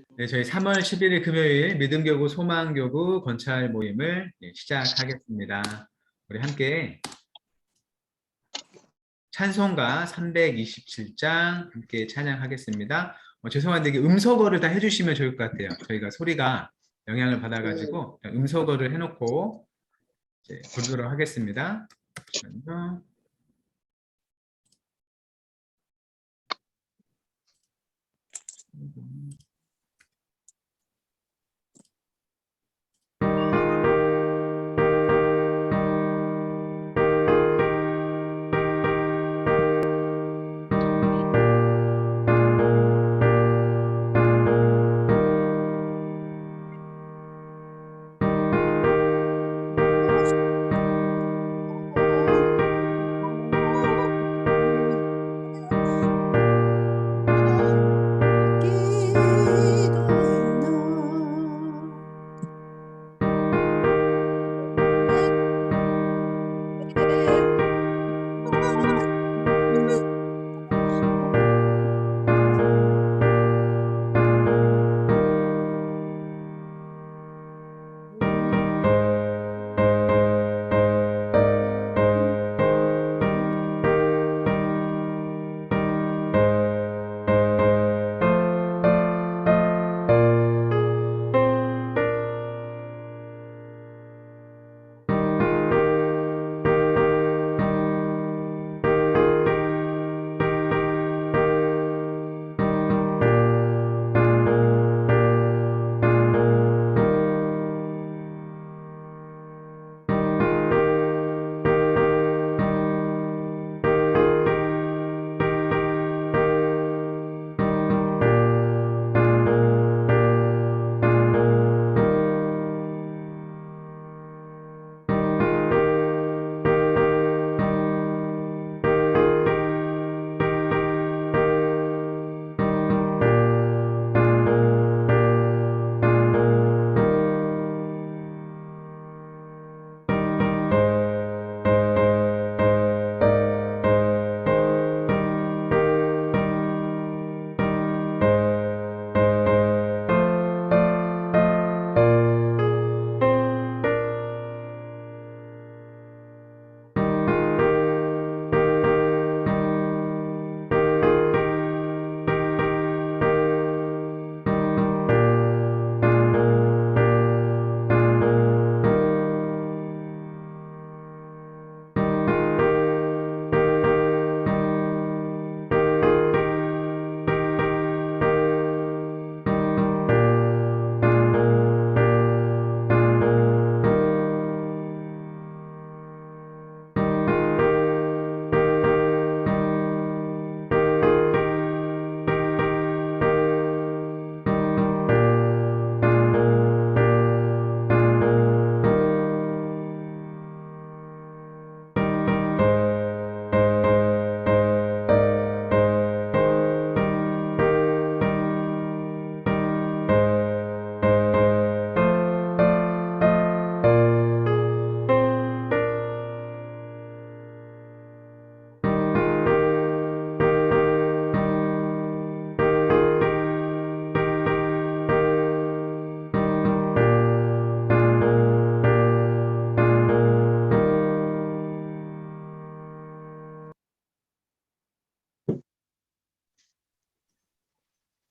네, 저희 3월 11일 금요일 믿음교구 소망교구 건찰 모임을 시작하겠습니다. 우리 함께 찬송가 327장 함께 찬양하겠습니다. 죄송한데 이게 음소거를 다 해주시면 좋을 것 같아요. 저희가 소리가 영향을 받아가지고 음소거를 해놓고 이제 부르도록 하겠습니다. 잠시만요.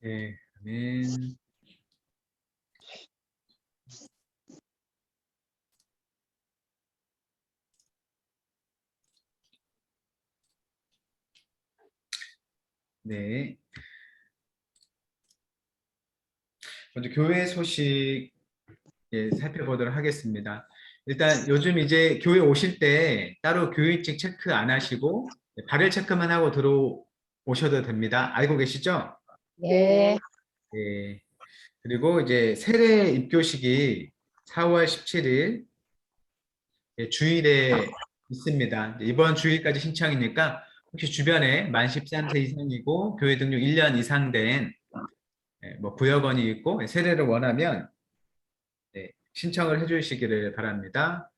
네, 아멘. 네. 먼저 교회 소식 살펴보도록 하겠습니다. 일단 요즘 이제 교회 오실 때 따로 교육직 체크 안 하시고 발열 체크만 하고 들어오셔도 됩니다. 알고 계시죠? 네. 예. 그리고 이제 세례 입교식이 4월 17일 주일에 있습니다. 이번 주일까지 신청이니까 혹시 주변에 만 13세 이상이고 교회 등록 1년 이상 된 뭐 구역원이 있고 세례를 원하면 신청을 해주시기를 바랍니다.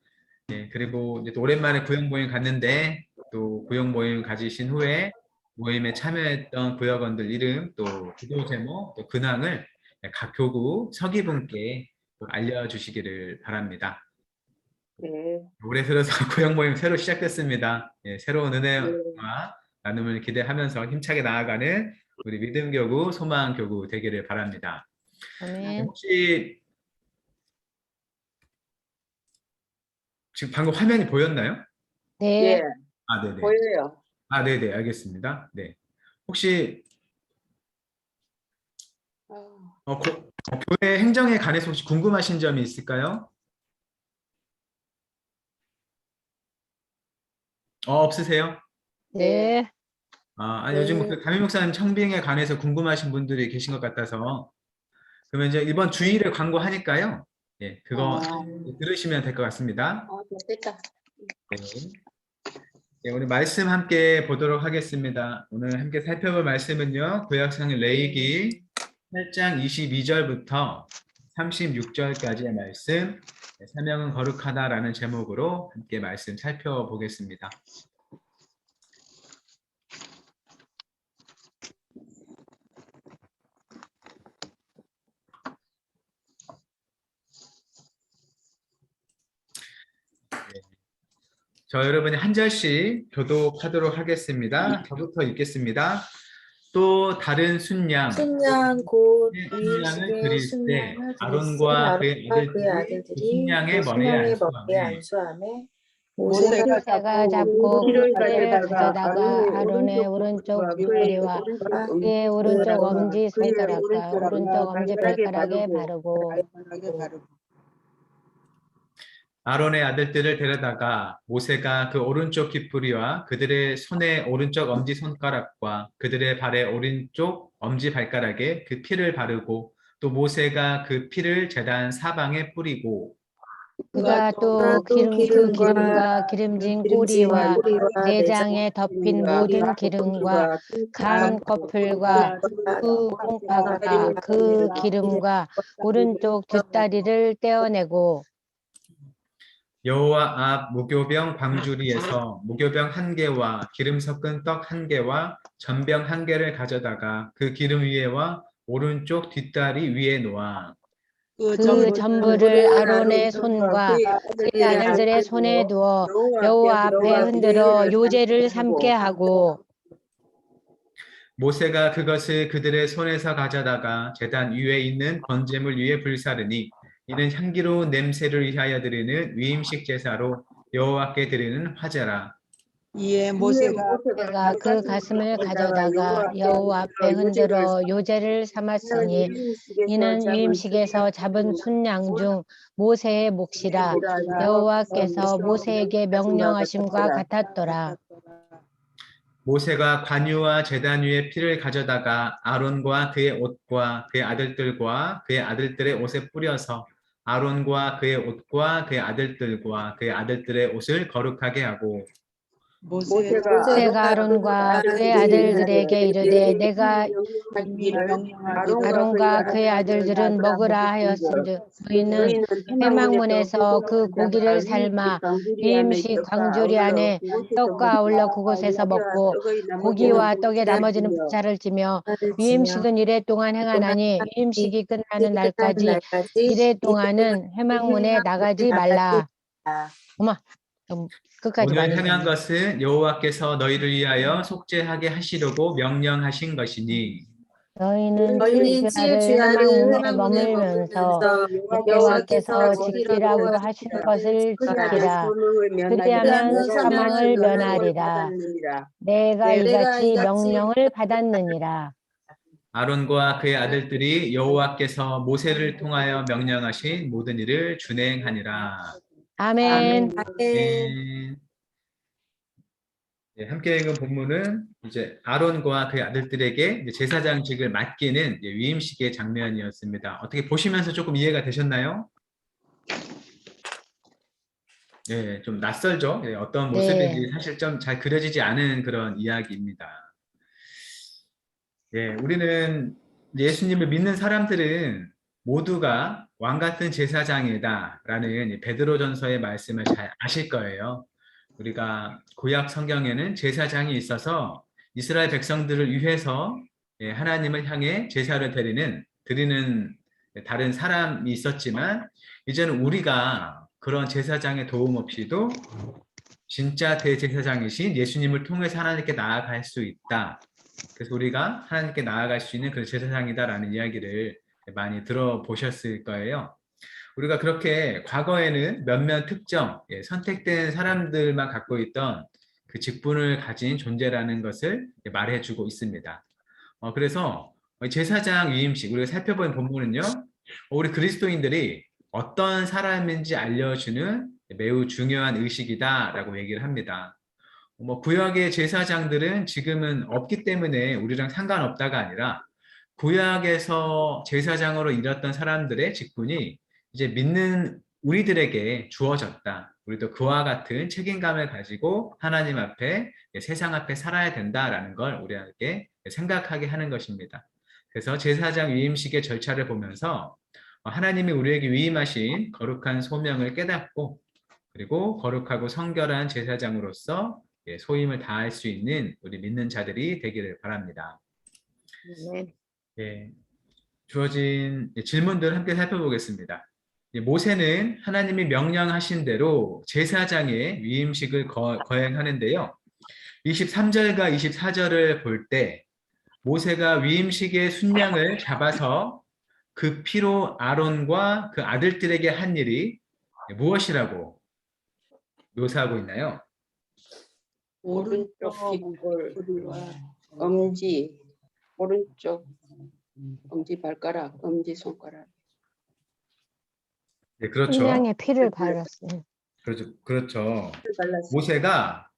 그리고 이제 또 오랜만에 구역 모임 갔는데 또 구역 모임 가지신 후에 모임에 참여했던 구역원들 이름 또 기도 제목 또 근황을 각 교구 서기분께 꼭 알려주시기를 바랍니다. 네. 올해 들어서 구역 모임 새로 시작됐습니다. 예, 새로운 은혜와 네. 나눔을 기대하면서 힘차게 나아가는 우리 믿음교구, 소망교구 되기를 바랍니다. 아멘. 혹시 지금 방금 화면이 보였나요? 네. 예, 아, 네네. 보여요. 아, 네네. 알겠습니다. 네. 혹시 교회 행정에 관해서 혹시 궁금하신 점이 있을까요? 없으세요? 네. 아니, 요즘 그 담임 목사님 청빙에 관해서 궁금하신 분들이 계신 것 같아서 그러면 이제 이번 주일에 광고하니까요. 예, 그거 들으시면 될 것 같습니다. 됐다. 네. 네, 오늘 말씀 함께 보도록 하겠습니다. 오늘 함께 살펴볼 말씀은요. 구약성 레위기 8장 22절부터 36절까지의 말씀, 사명은 거룩하다라는 제목으로 함께 말씀 살펴보겠습니다. 저 여러분이 한 절씩 교독하도록 하겠습니다. 저부터 읽겠습니다. 또 다른 순양 곧 순양을 위임식의 드릴 때 순양을 아론과 그의 그의 아들들이 그 아들들이 순양의 그 머리에 순양의 머리에 안수하매 안수하매 모세가 모세가 잡고 피를 피를 가져다가 가져다가 아론의 오른쪽 깃뿌리와 그의 오른쪽 엄지 손가락과 오른쪽 엄지 발가락에 바르고 아론의 아들들을 데려다가 모세가 그 오른쪽 깃뿌리와 그들의 손의 오른쪽 엄지 손가락과 그들의 발의 오른쪽 엄지 발가락에 그 피를 바르고 또 모세가 그 피를 제단 사방에 뿌리고 그가 또 그 기름과 기름진 꼬리와 내장에 덮인 모든 기름과 간 거풀과 그 콩팥과 그 기름과 오른쪽 뒷다리를 떼어내고 여호와 앞 무교병 광주리에서 무교병 한 개와 기름 섞은 떡 한 개와 전병 한 개를 가져다가 그 기름 위에와 오른쪽 뒷다리 위에 놓아 그 전부를 아론의 손과 그의 아들들의 손에 두어 여호와 앞에 흔들어 요제를 삼게 하고 모세가 그것을 그들의 손에서 가져다가 제단 위에 있는 번제물 위에 불사르니 이는 향기로운 냄새를 위하여 드리는 위임식 제사로 여호와께 드리는 화제라. 이에 모세가 그가 그 가슴을 가져다가 여호와 앞에 흔들어 요제를 삼았으니 이는 위임식에서 잡은 순양 중 모세의 몫이라 여호와께서 모세에게 명령하심과 같았더라. 모세가 관유와 제단 위에 피를 가져다가 아론과 그의 옷과 그의 아들들과 그의 아들들의 옷에 뿌려서 아론과 그의 옷과 그의 아들들과 그의 아들들의 옷을 거룩하게 하고 모세가 아론과 그의 아들들에게 이르되 내가 아론과 그의 아들들은 먹으라 하였은즉 너희는 회막문에서 그 고기를 삶아 위임식 광주리 안에 떡과 아울러 그곳에서 먹고 고기와 떡의 나머지는 부차를 찌며 위임식은 이래 동안 행하나니 위임식이 끝나는 날까지 이래 동안은 회막문에 나가지 말라. 어머, 끝까지 오늘 많이 행한 것은 여호와께서 너희를 위하여 속죄하게 하시려고 명령하신 것이니 너희는 너희는 칠주야를 회막문에 머물면서 여호와께서 지키라고 하신 것을 지키라. 그리하면 사망을 면하리라. 내가 이같이 명령을 받았느니라. 아론과 그의 아들들이 여호와께서 모세를 통하여 명령하신 모든 일을 준행하니라. 아멘. 네. 네, 함께 읽은 본문은 이제 아론과 그의 아들들에게 이제 제사장직을 맡기는 이제 위임식의 장면이었습니다. 어떻게 보시면서 조금 이해가 되셨나요? 네, 좀 낯설죠? 네, 어떤 모습인지 사실 좀 잘 그려지지 않은 그런 이야기입니다. 네, 우리는 예수님을 믿는 사람들은 모두가 왕 같은 제사장이다라는 베드로전서의 말씀을 잘 아실 거예요. 우리가 구약 성경에는 제사장이 있어서 이스라엘 백성들을 위해서 하나님을 향해 제사를 드리는 다른 사람이 있었지만 이제는 우리가 그런 제사장의 도움 없이도 진짜 대제사장이신 예수님을 통해서 하나님께 나아갈 수 있다. 그래서 우리가 하나님께 나아갈 수 있는 그런 제사장이다라는 이야기를 많이 들어보셨을 거예요. 우리가 그렇게 과거에는 몇몇 특정 선택된 사람들만 갖고 있던 그 직분을 가진 존재라는 것을 말해주고 있습니다. 그래서 제사장 위임식 우리가 살펴본 본문은요. 우리 그리스도인들이 어떤 사람인지 알려주는 매우 중요한 의식이다라고 얘기를 합니다. 구약의 제사장들은 지금은 없기 때문에 우리랑 상관없다가 아니라 구약에서 제사장으로 일했던 사람들의 직분이 이제 믿는 우리들에게 주어졌다. 우리도 그와 같은 책임감을 가지고 하나님 앞에 세상 앞에 살아야 된다라는 걸 우리에게 생각하게 하는 것입니다. 그래서 제사장 위임식의 절차를 보면서 하나님이 우리에게 위임하신 거룩한 소명을 깨닫고 그리고 거룩하고 성결한 제사장으로서 소임을 다할 수 있는 우리 믿는 자들이 되기를 바랍니다. 예, 주어진 질문들 함께 살펴보겠습니다. 모세는 하나님이 명령하신 대로 제사장의 위임식을 거행하는데요. 23절과 24절을 볼 때 모세가 위임식의 순양을 잡아서 그 피로 아론과 그 아들들에게 한 일이 무엇이라고 묘사하고 있나요? 오른쪽 깃불과 엄지, 오른쪽 엄지 발가락, 엄지 손가락. 네, 그렇죠. 순양의 피를 발랐어요. 그렇죠. 발랐어요. 모세가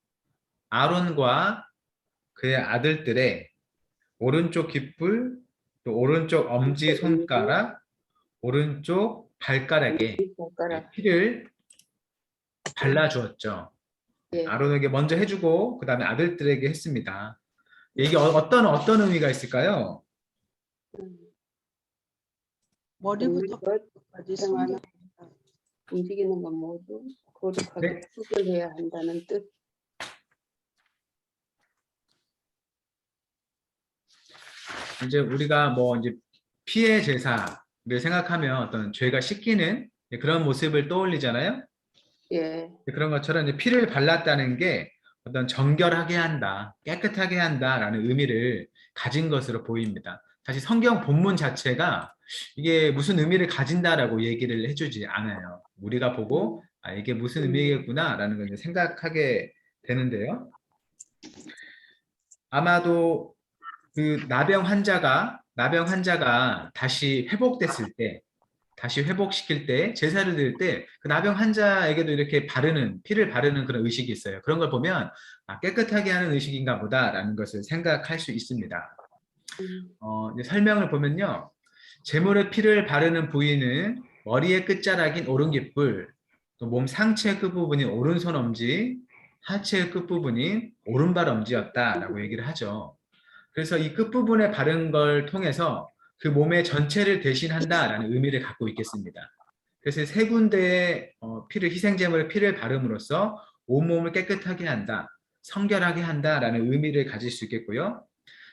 아론과 그의 아들들의 오른쪽 깃불, 또 오른쪽 엄지 손가락, 오른쪽 발가락에 손가락. 피를 발라주었죠. 예. 아론에게 먼저 해주고 그 다음에 아들들에게 했습니다. 이게 어떤 의미가 있을까요? 머리부터 발끝까지 숨겨 움직이는 건 모두 거룩하게 네. 구별해야 한다는 뜻. 이제 우리가 이제 피의 제사를 생각하면 어떤 죄가 씻기는 그런 모습을 떠올리잖아요. 예. 그런 것처럼 이제 피를 발랐다는 게 어떤 정결하게 한다, 깨끗하게 한다라는 의미를 가진 것으로 보입니다. 사실 성경 본문 자체가 이게 무슨 의미를 가진다라고 얘기를 해주지 않아요. 우리가 보고 이게 무슨 의미겠구나라는 걸 이제 생각하게 되는데요. 아마도 그 나병 환자가 다시 회복됐을 때, 다시 회복시킬 때, 제사를 드릴 때 그 나병 환자에게도 이렇게 피를 바르는 그런 의식이 있어요. 그런 걸 보면 깨끗하게 하는 의식인가 보다라는 것을 생각할 수 있습니다. 이제 설명을 보면요. 제물의 피를 바르는 부위는 머리의 끝자락인 오른깃불, 또 몸 상체 끝부분인 오른손 엄지, 하체의 끝부분인 오른발 엄지였다라고 얘기를 하죠. 그래서 이 끝부분에 바른 걸 통해서 그 몸의 전체를 대신한다라는 의미를 갖고 있겠습니다. 그래서 세 군데의 희생제물의 피를 바름으로써 온몸을 깨끗하게 한다, 성결하게 한다라는 의미를 가질 수 있겠고요.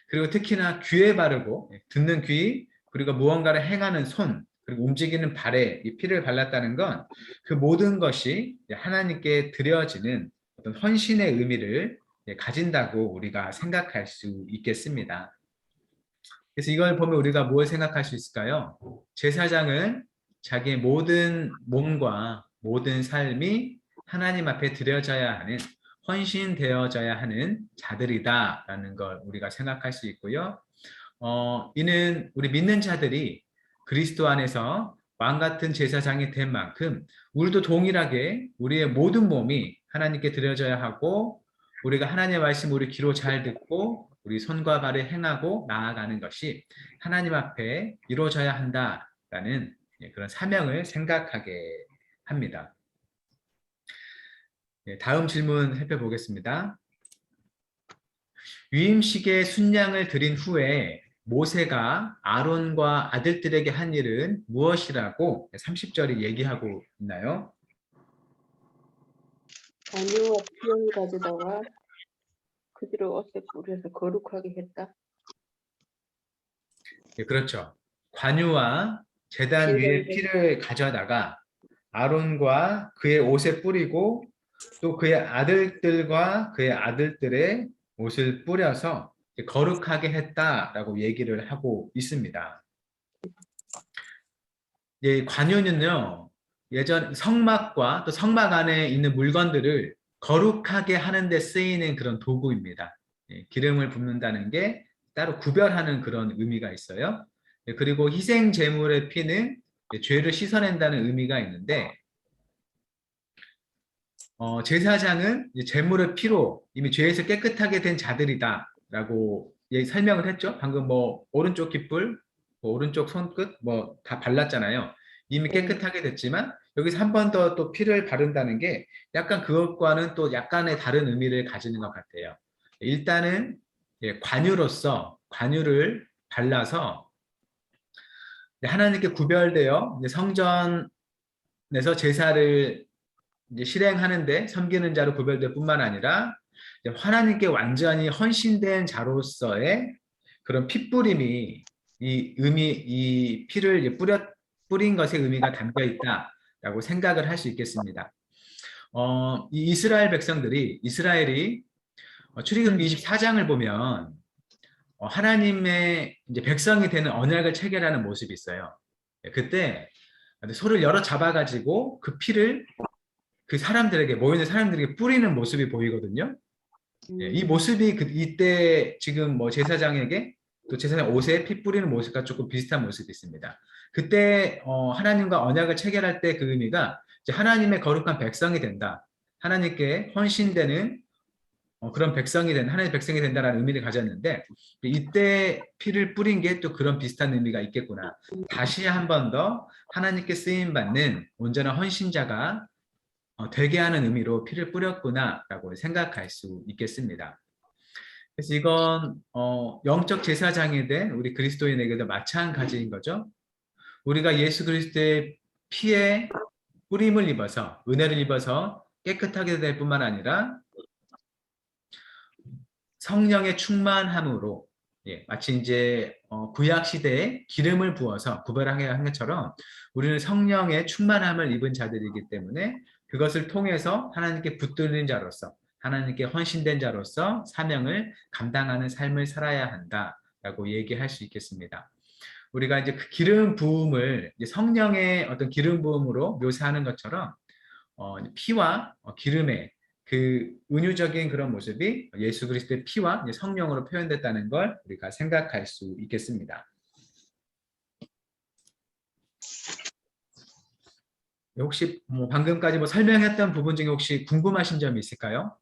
그리고 특히나 귀에 바르고 듣는 귀, 그리고 무언가를 행하는 손, 그리고 움직이는 발에 이 피를 발랐다는 건 그 모든 것이 하나님께 드려지는 어떤 헌신의 의미를 가진다고 우리가 생각할 수 있겠습니다. 그래서 이걸 보면 우리가 뭘 생각할 수 있을까요? 제사장은 자기의 모든 몸과 모든 삶이 하나님 앞에 드려져야 하는, 헌신되어져야 하는 자들이다라는 걸 우리가 생각할 수 있고요. 이는 우리 믿는 자들이 그리스도 안에서 왕 같은 제사장이 된 만큼 우리도 동일하게 우리의 모든 몸이 하나님께 드려져야 하고 우리가 하나님의 말씀 우리 귀로 잘 듣고 우리 손과 발을 행하고 나아가는 것이 하나님 앞에 이루어져야 한다라는 그런 사명을 생각하게 합니다. 다음 질문 살펴보겠습니다. 위임식의 순양을 드린 후에 모세가 아론과 아들들에게 한 일은 무엇이라고 30절이 얘기하고 있나요? 관유와 피를 가져다가 그대로 옷에 뿌려서 거룩하게 했다. 네, 그렇죠. 관유와 제단 위에 피를 가져다가 아론과 그의 옷에 뿌리고 또 그의 아들들과 그의 아들들의 옷을 뿌려서 거룩하게 했다라고 얘기를 하고 있습니다. 관유는요, 예전 성막과 또 성막 안에 있는 물건들을 거룩하게 하는 데 쓰이는 그런 도구입니다. 기름을 붓는다는 게 따로 구별하는 그런 의미가 있어요. 그리고 희생 제물의 피는 죄를 씻어낸다는 의미가 있는데, 제사장은 제물의 피로 이미 죄에서 깨끗하게 된 자들이다라고 설명을 했죠. 방금 뭐 오른쪽 깃불, 뭐 오른쪽 손끝 뭐 다 발랐잖아요. 이미 깨끗하게 됐지만 여기서 한 번 더 또 피를 바른다는 게 약간 그것과는 또 약간의 다른 의미를 가지는 것 같아요. 일단은 관유로서 관유를 발라서 하나님께 구별되어 성전에서 제사를 이제 실행하는데 섬기는 자로 구별될 뿐만 아니라 하나님께 완전히 헌신된 자로서의 그런 핏뿌림이 이 피를 뿌린 것의 의미가 담겨 있다라고 생각을 할 수 있겠습니다. 이 이스라엘이 출애굽기 24장을 보면 하나님의 이제 백성이 되는 언약을 체결하는 모습이 있어요. 그때 소를 열어 잡아가지고 그 피를 그 사람들에게 모이는 사람들에게 뿌리는 모습이 보이거든요. 이 모습이 이때 지금 뭐 제사장에게 또 제사장 옷에 피 뿌리는 모습과 조금 비슷한 모습이 있습니다. 그때 하나님과 언약을 체결할 때 그 의미가 이제 하나님의 거룩한 백성이 된다. 하나님께 헌신되는 그런 하나님의 백성이 된다라는 의미를 가졌는데 이때 피를 뿌린 게 또 그런 비슷한 의미가 있겠구나. 다시 한 번 더 하나님께 쓰임 받는 온전한 헌신자가 되게 하는 의미로 피를 뿌렸구나라고 생각할 수 있겠습니다. 그래서 이건 영적 제사장이 된 우리 그리스도인에게도 마찬가지인 거죠. 우리가 예수 그리스도의 피에 뿌림을 입어서 은혜를 입어서 깨끗하게 될 뿐만 아니라 성령의 충만함으로 마치 이제 구약 시대에 기름을 부어서 구별하게 한 것처럼 우리는 성령의 충만함을 입은 자들이기 때문에 그것을 통해서 하나님께 붙들린 자로서 하나님께 헌신된 자로서 사명을 감당하는 삶을 살아야 한다라고 얘기할 수 있겠습니다. 우리가 이제 그 기름 부음을 성령의 어떤 기름 부음으로 묘사하는 것처럼 피와 기름의 그 은유적인 그런 모습이 예수 그리스도의 피와 성령으로 표현됐다는 걸 우리가 생각할 수 있겠습니다. 혹시 뭐 방금까지 뭐 설명했던 부분 중에 혹시 궁금하신 점이 있을까요?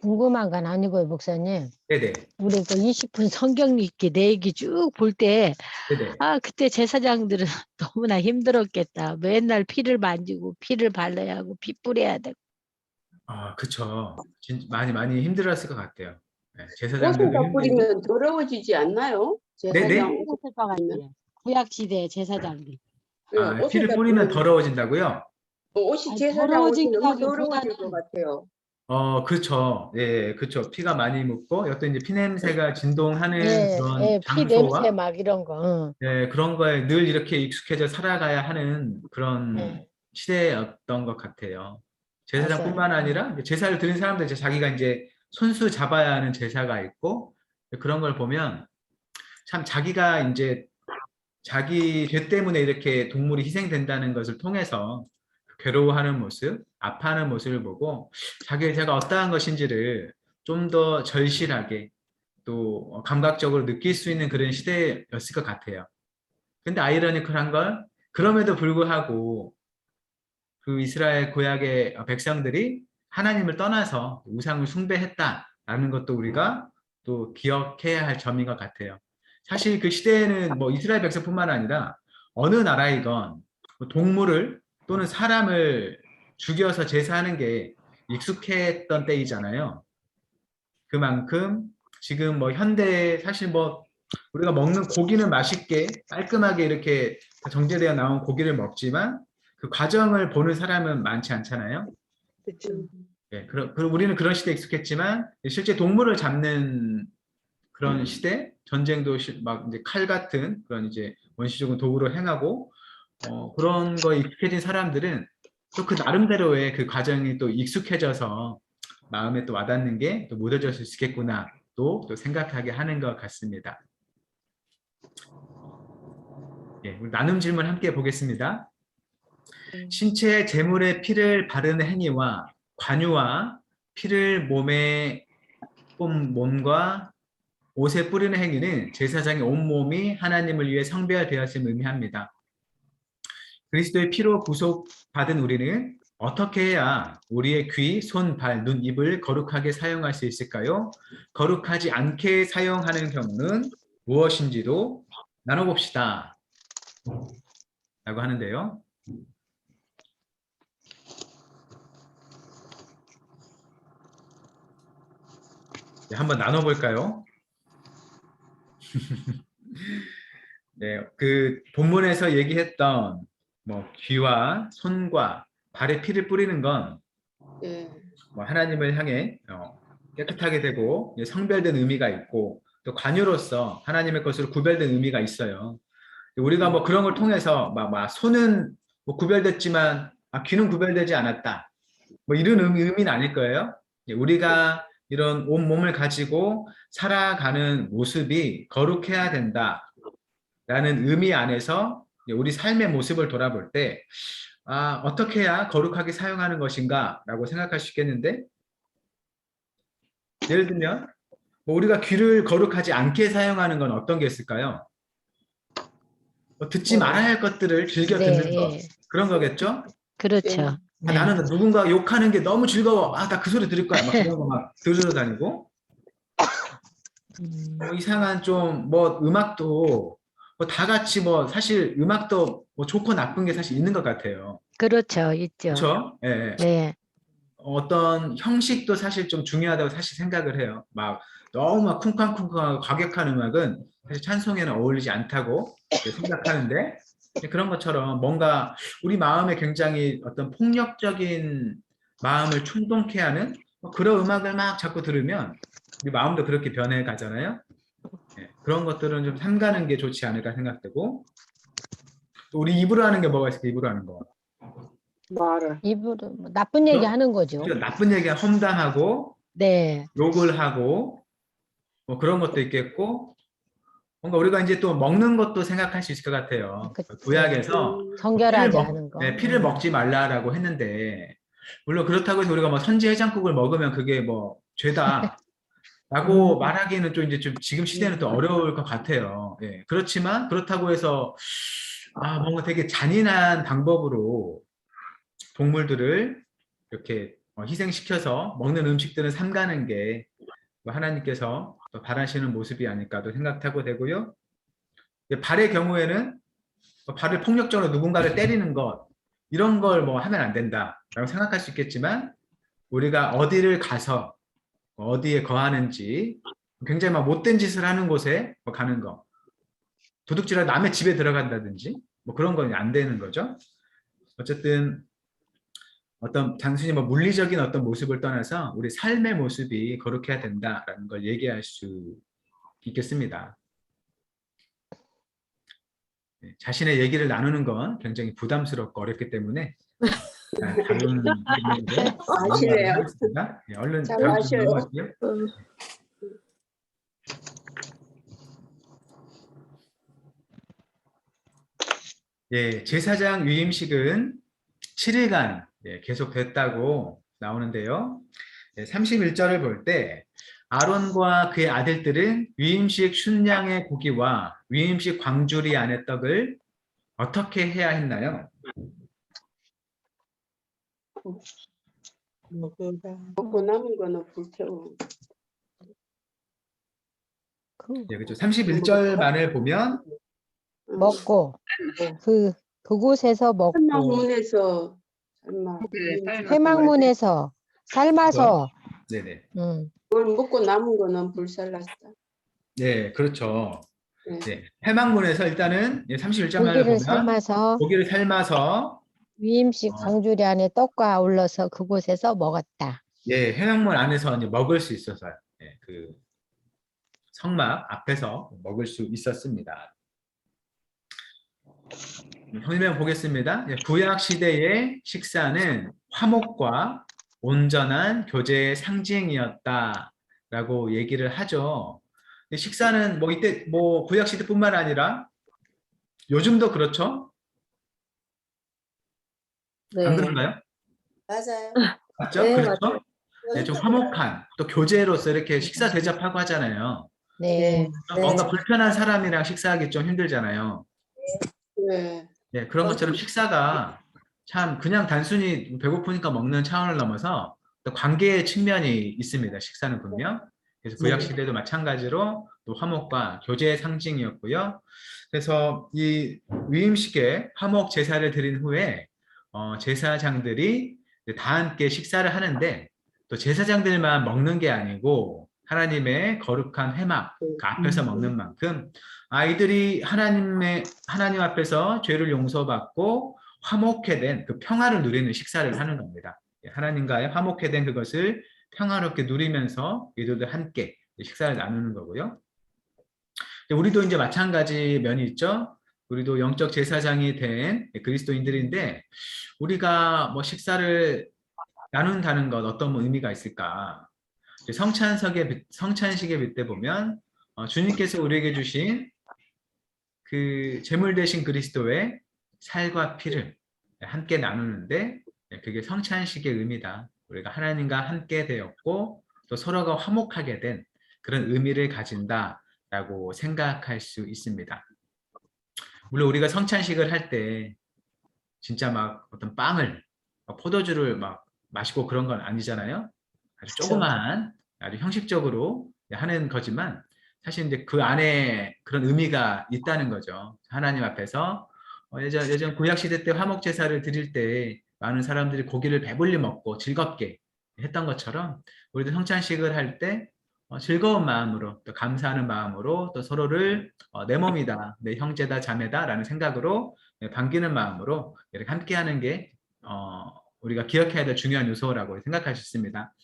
궁금한 건 아니고요, 목사님. 네네. 우리 그 20분 성경 읽기 내 얘기 쭉 볼 때, 네네. 그때 제사장들은 너무나 힘들었겠다. 맨날 피를 만지고 피를 발라야 하고 피 뿌려야 되고. 그쵸. 많이 힘들었을 것 같아요. 옷에다 제사장들도 힘들고. 뿌리면 더러워지지 않나요? 네네. 제사장 구약 시대 제사장들. 피를 옷에다 뿌리면 더러워진다고요? 옷이 제사장 옷이 너무 더러워질 것 같아요. 그쵸. 예, 그쵸. 피가 많이 묻고, 어떤 이제 피냄새가 진동하는 그런 피 냄새 장소와, 막 이런 거. 그런 거에 늘 이렇게 익숙해져 살아가야 하는 그런 시대였던 것 같아요. 제사장뿐만 아니라 이제 제사를 드린 사람들 이제 자기가 이제 손수 잡아야 하는 제사가 있고 그런 걸 보면 참 자기가 이제 자기 죄 때문에 이렇게 동물이 희생된다는 것을 통해서 괴로워하는 모습, 아파하는 모습을 보고 자기의 죄가 어떠한 것인지를 좀 더 절실하게 또 감각적으로 느낄 수 있는 그런 시대였을 것 같아요. 근데 아이러니컬한 건 그럼에도 불구하고 그 이스라엘 구약의 백성들이 하나님을 떠나서 우상을 숭배했다라는 것도 우리가 또 기억해야 할 점인 것 같아요. 사실 그 시대에는 뭐 이스라엘 백성뿐만 아니라 어느 나라이건 동물을 또는 사람을 죽여서 제사하는 게 익숙했던 때이잖아요. 그만큼 지금 뭐 현대에 사실 뭐 우리가 먹는 고기는 맛있게 깔끔하게 이렇게 정제되어 나온 고기를 먹지만 그 과정을 보는 사람은 많지 않잖아요. 그렇죠. 그리고 우리는 그런 시대에 익숙했지만 실제 동물을 잡는 그런 시대, 전쟁도 막 이제 칼 같은 그런 이제 원시적인 도구로 행하고 그런 거에 익숙해진 사람들은 또 그 나름대로의 그 과정이 또 익숙해져서 마음에 또 와닿는 게 또 묻어질 수 있겠구나 또 생각하게 하는 것 같습니다. 예, 우리 나눔 질문 함께 보겠습니다. 신체 제물에 피를 바르는 행위와 관유와 피를 몸과 옷에 뿌리는 행위는 제사장의 온몸이 하나님을 위해 성별되었음을 의미합니다. 그리스도의 피로 구속받은 우리는 어떻게 해야 우리의 귀, 손, 발, 눈, 입을 거룩하게 사용할 수 있을까요? 거룩하지 않게 사용하는 경우는 무엇인지도 나눠봅시다. 라고 하는데요. 네, 한번 나눠볼까요? 네, 그 본문에서 얘기했던 뭐 귀와 손과 발에 피를 뿌리는 건 예. 뭐 하나님을 향해 깨끗하게 되고 성별된 의미가 있고 또 관유로서 하나님의 것으로 구별된 의미가 있어요. 우리가 뭐 그런 걸 통해서 막 손은 뭐 구별됐지만 귀는 구별되지 않았다. 뭐 이런 의미는 아닐 거예요. 우리가 이런 온 몸을 가지고 살아가는 모습이 거룩해야 된다라는 의미 안에서 우리 삶의 모습을 돌아볼 때 어떻게 해야 거룩하게 사용하는 것인가 라고 생각할 수 있겠는데 예를 들면 뭐 우리가 귀를 거룩하지 않게 사용하는 건 어떤 게 있을까요? 듣지 말아야 할 것들을 즐겨 네, 듣는 것 예. 그런 거겠죠? 그렇죠. 네. 나는 누군가 욕하는 게 너무 즐거워. 나 그 소리 들을 거야. 막 그런 거 막 들으러 다니고 이상한 좀 뭐 음악도 뭐 다 같이 뭐 사실 음악도 뭐 좋고 나쁜 게 사실 있는 것 같아요. 그렇죠. 있죠. 그렇죠? 예, 예. 네. 어떤 형식도 사실 좀 중요하다고 사실 생각을 해요. 막 너무 막 쿵쾅쿵쾅하고 과격한 음악은 사실 찬송에는 어울리지 않다고 생각하는데 그런 것처럼 뭔가 우리 마음에 굉장히 어떤 폭력적인 마음을 충동케 하는 그런 음악을 막 자꾸 들으면 우리 마음도 그렇게 변해 가잖아요. 그런 것들은 좀 삼가는 게 좋지 않을까 생각되고 또 우리 입으로 하는 게 뭐가 있을까? 입으로 하는 거. 말을. 입으로 뭐 나쁜 얘기 하는 거죠. 그죠? 나쁜 얘기가 험담하고 네. 욕을 하고 뭐 그런 것도 있겠고 뭔가 우리가 이제 또 먹는 것도 생각할 수 있을 것 같아요. 그치. 구약에서 정결하지 않은 거. 피를 먹지 말라라고 했는데 물론 그렇다고 해서 우리가 뭐 선지 해장국을 먹으면 그게 뭐 죄다 라고 말하기는 좀 이제 좀 지금 시대는 또 어려울 것 같아요. 예. 그렇지만 그렇다고 해서 뭔가 되게 잔인한 방법으로 동물들을 이렇게 희생시켜서 먹는 음식들을 삼가는 게 하나님께서 또 바라시는 모습이 아닐까도 생각하고 되고요. 발의 경우에는 발을 폭력적으로 누군가를 때리는 것 이런 걸 뭐 하면 안 된다라고 생각할 수 있겠지만 우리가 어디를 가서 어디에 거하는지 굉장히 막 못된 짓을 하는 곳에 가는 거 도둑질하러 남의 집에 들어간다든지 뭐 그런 건 안 되는 거죠. 어쨌든 어떤 단순히 뭐 물리적인 어떤 모습을 떠나서 우리 삶의 모습이 거룩해야 된다라는 걸 얘기할 수 있겠습니다. 자신의 얘기를 나누는 건 굉장히 부담스럽고 어렵기 때문에 다른 질문으로 아시네요. 하겠습니다. 얼른 잘 다음 아셔요. 질문 넘어갈게요. 예, 제사장 위임식은 7일간 계속됐다고 나오는데요. 31절을 볼 때 아론과 그의 아들들은 위임식 순양의 고기와 위임식 광주리 안의 떡을 어떻게 해야 했나요? 먹고 남은 거는 불태워. 예, 그렇죠. 31절만을 보면 먹고 그곳에서 먹고 한남문에서 얼마 회막문에서 삶아서 네네. 그걸 먹고 남은 거는 불살랐다. 네, 그렇죠. 네. 네, 해막문에서 일단은 31절만을 고기를 보면 삶아서 고기를 삶아서 위임식 광주리 안에 떡과 어울러서 그곳에서 먹었다. 해막문 안에서 이제 먹을 수 있어서요. 그 성막 앞에서 먹을 수 있었습니다. 설명 보겠습니다. 구약 시대의 식사는 화목과 온전한 교제의 상징이었다라고 얘기를 하죠. 식사는 뭐 이때 뭐 구약 시대뿐만 아니라 요즘도 그렇죠? 안 네. 그런가요? 맞아요. 맞죠? 네, 그렇죠? 맞아요. 네, 좀 화목한 또 교제로서 이렇게 식사 대접하고 하잖아요. 네. 뭔가 불편한 사람이랑 식사하기 좀 힘들잖아요. 네. 네, 그런 것처럼 식사가 참 그냥 단순히 배고프니까 먹는 차원을 넘어서 또 관계의 측면이 있습니다. 식사는 분명. 그래서 구약 시대도 마찬가지로 또 화목과 교제의 상징이었고요. 그래서 이 위임식에 화목 제사를 드린 후에 제사장들이 다 함께 식사를 하는데 또 제사장들만 먹는 게 아니고 하나님의 거룩한 회막 그 앞에서 먹는 만큼 아이들이 하나님 앞에서 죄를 용서받고 화목해 된 그 평화를 누리는 식사를 하는 겁니다. 하나님과의 화목해 된 그것을 평화롭게 누리면서 이들도 함께 식사를 나누는 거고요. 우리도 이제 마찬가지 면이 있죠. 우리도 영적 제사장이 된 그리스도인들인데 우리가 뭐 식사를 나눈다는 것 어떤 뭐 의미가 있을까? 성찬식의 빗대 보면 주님께서 우리에게 주신 그 제물 대신 그리스도의 살과 피를 함께 나누는데 그게 성찬식의 의미다. 우리가 하나님과 함께 되었고 또 서로가 화목하게 된 그런 의미를 가진다라고 생각할 수 있습니다. 물론 우리가 성찬식을 할 때 진짜 막 어떤 빵을 포도주를 막 마시고 그런 건 아니잖아요. 아주 조그마한 아주 형식적으로 하는 거지만 사실 이제 그 안에 그런 의미가 있다는 거죠. 하나님 앞에서 예전 구약 시대 때 화목 제사를 드릴 때 많은 사람들이 고기를 배불리 먹고 즐겁게 했던 것처럼 우리도 성찬식을 할 때 즐거운 마음으로 또 감사하는 마음으로 또 서로를 내 몸이다, 내 형제다, 자매다라는 생각으로 반기는 마음으로 이렇게 함께하는 게 우리가 기억해야 될 중요한 요소라고 생각할 수 있습니다.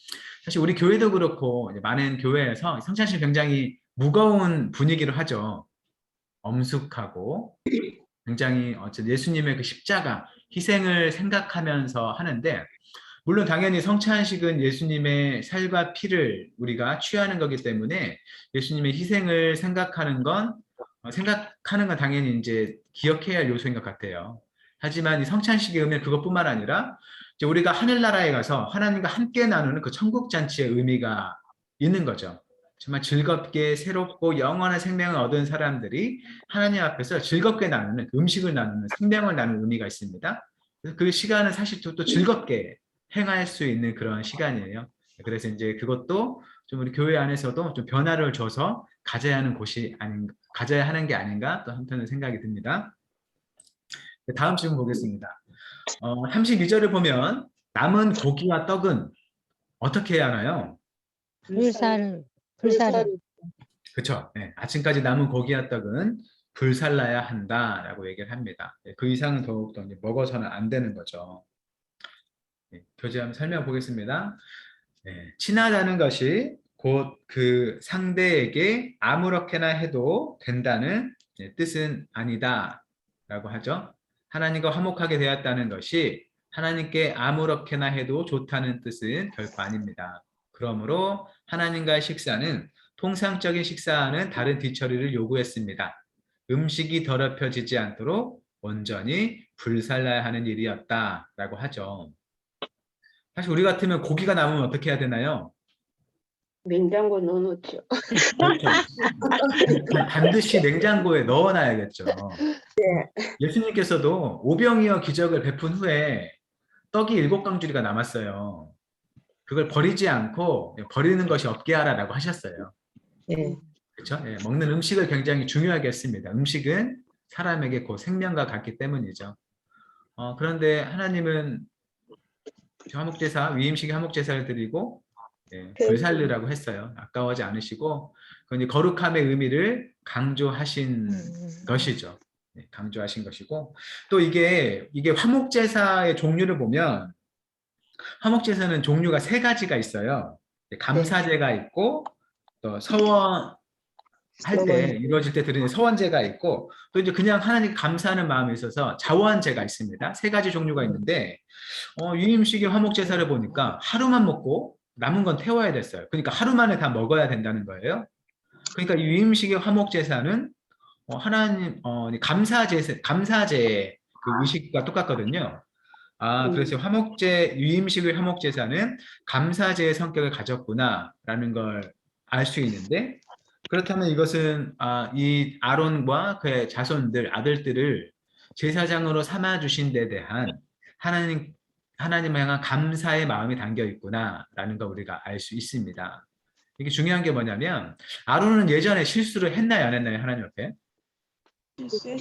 사실 우리 교회도 그렇고 많은 교회에서 성찬식 굉장히 무거운 분위기로 하죠. 엄숙하고 굉장히 예수님의 그 십자가 희생을 생각하면서 하는데 물론 당연히 성찬식은 예수님의 살과 피를 우리가 취하는 거기 때문에 예수님의 희생을 생각하는 건 당연히 이제 기억해야 할 요소인 것 같아요. 하지만 이 성찬식의 의미는 그것뿐만 아니라 이제 우리가 하늘나라에 가서 하나님과 함께 나누는 그 천국 잔치의 의미가 있는 거죠. 정말 즐겁게 새롭고 영원한 생명을 얻은 사람들이 하나님 앞에서 즐겁게 나누는 그 음식을 나누는 생명을 나누는 의미가 있습니다. 그래서 그 시간은 사실 또 즐겁게 행할 수 있는 그런 시간이에요. 그래서 이제 그것도 좀 우리 교회 안에서도 좀 변화를 줘서 가져야 하는 게 아닌가 또 한편은 생각이 듭니다. 다음 질문 보겠습니다. 32절을 보면 남은 고기와 떡은 어떻게 해야 하나요? 불살. 그렇죠. 네, 아침까지 남은 고기와 떡은 불살라야 한다라고 얘기를 합니다. 그 이상은 더욱더 이제 먹어서는 안 되는 거죠. 교재하면 설명 보겠습니다. 친하다는 것이 곧 그 상대에게 아무렇게나 해도 된다는 뜻은 아니다 라고 하죠. 하나님과 화목하게 되었다는 것이 하나님께 아무렇게나 해도 좋다는 뜻은 결코 아닙니다. 그러므로 하나님과의 식사는 통상적인 식사와는 다른 뒤처리를 요구했습니다. 음식이 더럽혀지지 않도록 온전히 불살라야 하는 일이었다라고 하죠. 사실 우리 같으면 고기가 남으면 어떻게 해야 되나요? 냉장고에 넣어놓죠. 그렇죠. 반드시 냉장고에 넣어놔야겠죠. 예수님께서도 오병이어 기적을 베푼 후에 떡이 7강줄이가 남았어요. 그걸 버리지 않고 버리는 것이 없게 하라라고 하셨어요. 네. 그렇죠? 먹는 음식을 굉장히 중요하게 했습니다. 음식은 사람에게 곧 생명과 같기 때문이죠. 그런데 하나님은 위임식에 화목제사를 드리고 불살르라고 했어요. 아까워하지 않으시고 그건 거룩함의 의미를 강조하신 것이죠. 강조하신 것이고 또 이게 화목제사의 종류를 보면 화목제사는 종류가 3가지가 있어요. 감사제가 있고 또 할 때 이루어질 때 드리는 서원제가 있고 또 이제 그냥 하나님 감사하는 마음이 있어서 자원제가 있습니다. 세 가지 종류가 있는데 유임식의 화목제사를 보니까 하루만 먹고 남은 건 태워야 됐어요. 그러니까 하루 만에 다 먹어야 된다는 거예요. 그러니까 이 유임식의 화목제사는 하나님 감사제 그 의식과 똑같거든요. 그래서 유임식의 화목제사는 감사제의 성격을 가졌구나라는 걸 알 수 있는데, 그렇다면 이것은 이 아론과 그의 자손들, 아들들을 제사장으로 삼아 주신 데 대한 하나님 향한 감사의 마음이 담겨 있구나라는 걸 우리가 알 수 있습니다. 이게 중요한 게 뭐냐면 아론은 예전에 실수를 했나요, 안 했나요, 하나님 앞에?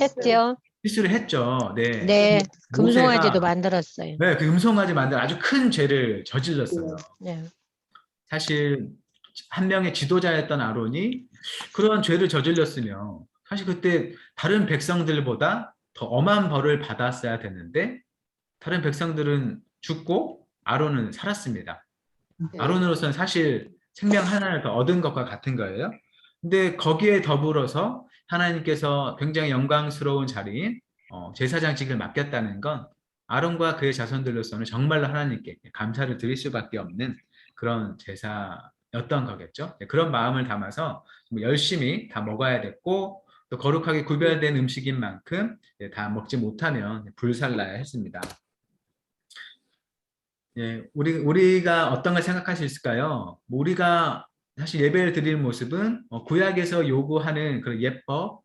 했죠. 실수를 했죠. 네. 네, 금송아지도 모세가 만들었어요. 네, 그 음송아지 만든 아주 큰 죄를 저질렀어요. 네. 사실 한 명의 지도자였던 아론이 그런 죄를 저질렀으면 사실 그때 다른 백성들보다 더 엄한 벌을 받았어야 되는데 다른 백성들은 죽고 아론은 살았습니다. 아론으로서는 사실 생명 하나를 더 얻은 것과 같은 거예요. 근데 거기에 더불어서 하나님께서 굉장히 영광스러운 자리인 제사장직을 맡겼다는 건 아론과 그의 자손들로서는 정말로 하나님께 감사를 드릴 수밖에 없는 그런 제사였던 거겠죠. 그런 마음을 담아서 열심히 다 먹어야 됐고 또 거룩하게 구별된 음식인 만큼 다 먹지 못하면 불살라야 했습니다. 예, 우리가 어떤 걸 생각할 수 있을까요? 우리가 사실 예배를 드릴 모습은 구약에서 요구하는 그런 예법,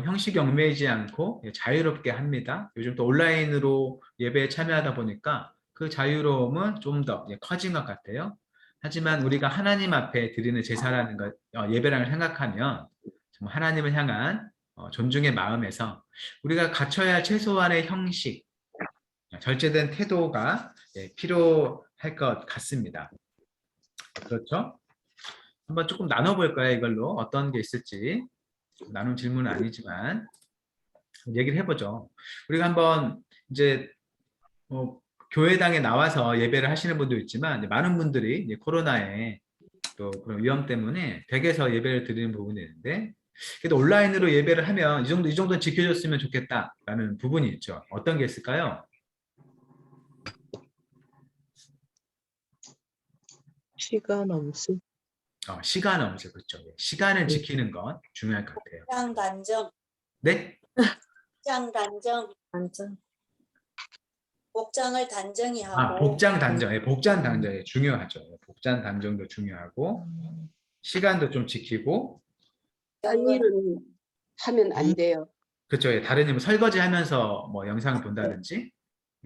형식 얽매이지 않고 자유롭게 합니다. 요즘 또 온라인으로 예배에 참여하다 보니까 그 자유로움은 좀 더 커진 것 같아요. 하지만 우리가 하나님 앞에 드리는 제사라는 것, 예배라는 걸 생각하면 정말 하나님을 향한 존중의 마음에서 우리가 갖춰야 할 최소한의 형식, 절제된 태도가 필요할 것 같습니다. 그렇죠? 한번 조금 나눠볼까요? 이걸로 어떤 게 있을지. 나눈 질문은 아니지만 얘기를 해보죠. 우리가 한번 이제 교회당에 나와서 예배를 하시는 분도 있지만 많은 분들이 이제 코로나에 또 그런 위험 때문에 댁에서 예배를 드리는 부분이 있는데 그래도 온라인으로 예배를 하면 이 정도는 지켜줬으면 좋겠다라는 부분이 있죠. 어떤 게 있을까요? 시간 엄수. 시간 엄수, 그렇죠. 시간을 지키는 건 중요할 것 같아요. 복장 단정. 네? 복장 단정. 복장을 단정히 하고. 복장 단정. 복장 단정이 중요하죠. 복장 단정도 중요하고 시간도 좀 지키고. 딴 일은 하면 안 돼요. 그렇죠. 다른 일 설거지 하면서 뭐 영상을 본다든지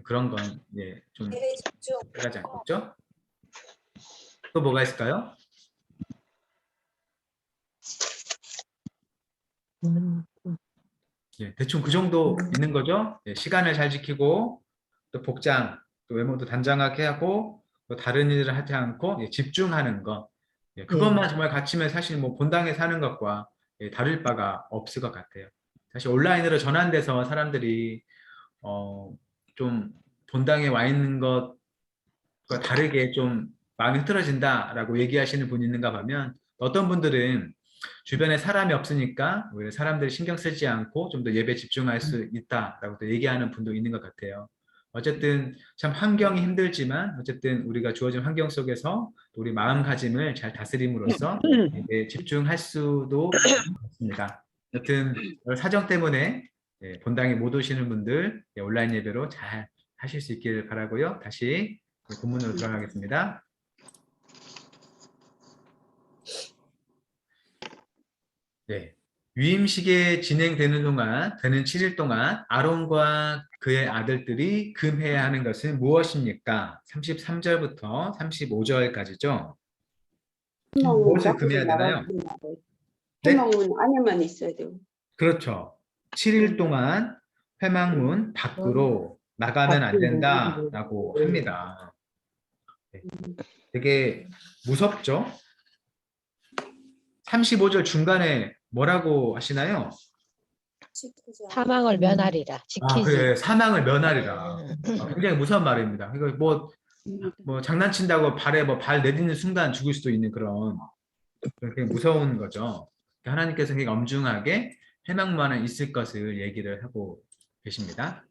그런 건 좀 일에 집중. 들어가지 않겠죠? 또 뭐가 있을까요? 대충 그 정도 있는 거죠. 시간을 잘 지키고 또 복장, 또 외모도 단정하게 하고 또 다른 일을 하지 않고 집중하는 것. 그것만 정말 갖추면 사실 뭐 본당에 사는 것과 다를 바가 없을 것 같아요. 사실 온라인으로 전환돼서 사람들이 좀 본당에 와 있는 것과 다르게 좀 마음이 흐트러진다라고 얘기하시는 분이 있는가 하면 어떤 분들은 주변에 사람이 없으니까 오히려 사람들이 신경 쓰지 않고 좀 더 예배에 집중할 수 있다라고 또 얘기하는 분도 있는 것 같아요. 어쨌든 참 환경이 힘들지만 어쨌든 우리가 주어진 환경 속에서 우리 마음가짐을 잘 다스림으로써 예배에 집중할 수도 있습니다. 여튼 사정 때문에 본당에 못 오시는 분들 온라인 예배로 잘 하실 수 있기를 바라고요. 다시 본문으로 들어가겠습니다. 유임식이 진행되는 동안, 되는 7일 동안 아론과 그의 아들들이 금해야 하는 것은 무엇입니까? 33절부터 35절까지죠. 무엇을 금해야 되나요? 회망문 안에만 있어야 돼요. 그렇죠. 7일 동안 회망문 밖으로 나가면 안 된다라고 합니다. 되게 무섭죠? 35절 중간에 뭐라고 하시나요? 사망을 면하리라. 지키지. 그래, 사망을 면하리라. 굉장히 무서운 말입니다. 이거 뭐 장난친다고 발에 발 내딛는 순간 죽을 수도 있는 그런 굉장히 무서운 거죠. 하나님께서 굉장히 엄중하게 해망만은 있을 것을 얘기를 하고 계십니다.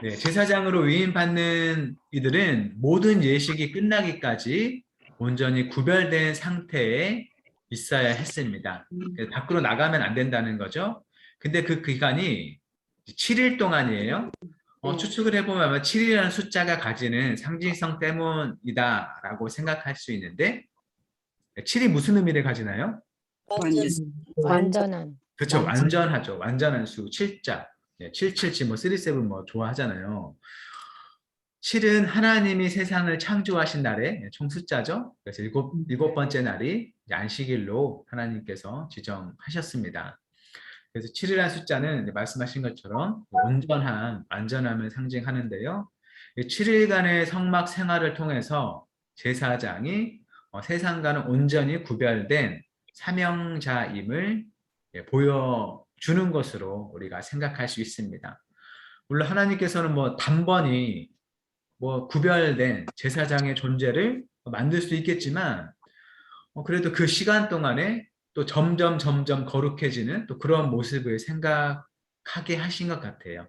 네, 제사장으로 위임받는 이들은 모든 예식이 끝나기까지 온전히 구별된 상태에 있어야 했습니다. 그래서 밖으로 나가면 안 된다는 거죠. 근데 그 기간이 7일 동안이에요. 추측을 해보면 아마 7이라는 숫자가 가지는 상징성 때문이다라고 생각할 수 있는데 7이 무슨 의미를 가지나요? 완전 완전한. 그렇죠. 완전하죠. 완전한 수 7자. 777, 뭐 37 뭐 좋아하잖아요. 7은 하나님이 세상을 창조하신 날의 총 숫자죠. 그래서 일곱 번째 날이 이제 안식일로 하나님께서 지정하셨습니다. 그래서 7이라는 숫자는 말씀하신 것처럼 온전함, 완전함을 상징하는데요. 7일간의 성막 생활을 통해서 제사장이 세상과는 온전히 구별된 사명자임을 보여주는 것으로 우리가 생각할 수 있습니다. 물론 하나님께서는 뭐 단번이 뭐 구별된 제사장의 존재를 만들 수 있겠지만 그래도 그 시간 동안에 또 점점 거룩해지는 또 그런 모습을 생각하게 하신 것 같아요.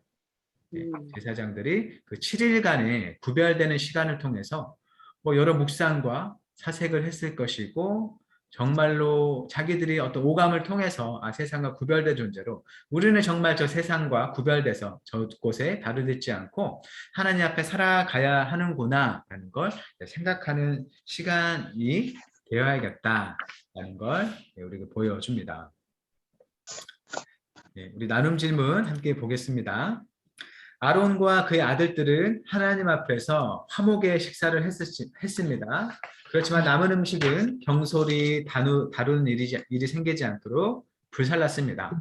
제사장들이 그 7일간의 구별되는 시간을 통해서 뭐 여러 묵상과 사색을 했을 것이고 정말로 자기들이 어떤 오감을 통해서 세상과 구별된 존재로 우리는 정말 저 세상과 구별돼서 저곳에 다루지 않고 하나님 앞에 살아가야 하는구나 라는 걸 생각하는 시간이 되어야겠다라는 걸 우리가 보여줍니다. 우리 나눔 질문 함께 보겠습니다. 아론과 그의 아들들은 하나님 앞에서 화목의 식사를 했습니다. 그렇지만 남은 음식은 경솔히 다루는 일이 생기지 않도록 불살랐습니다.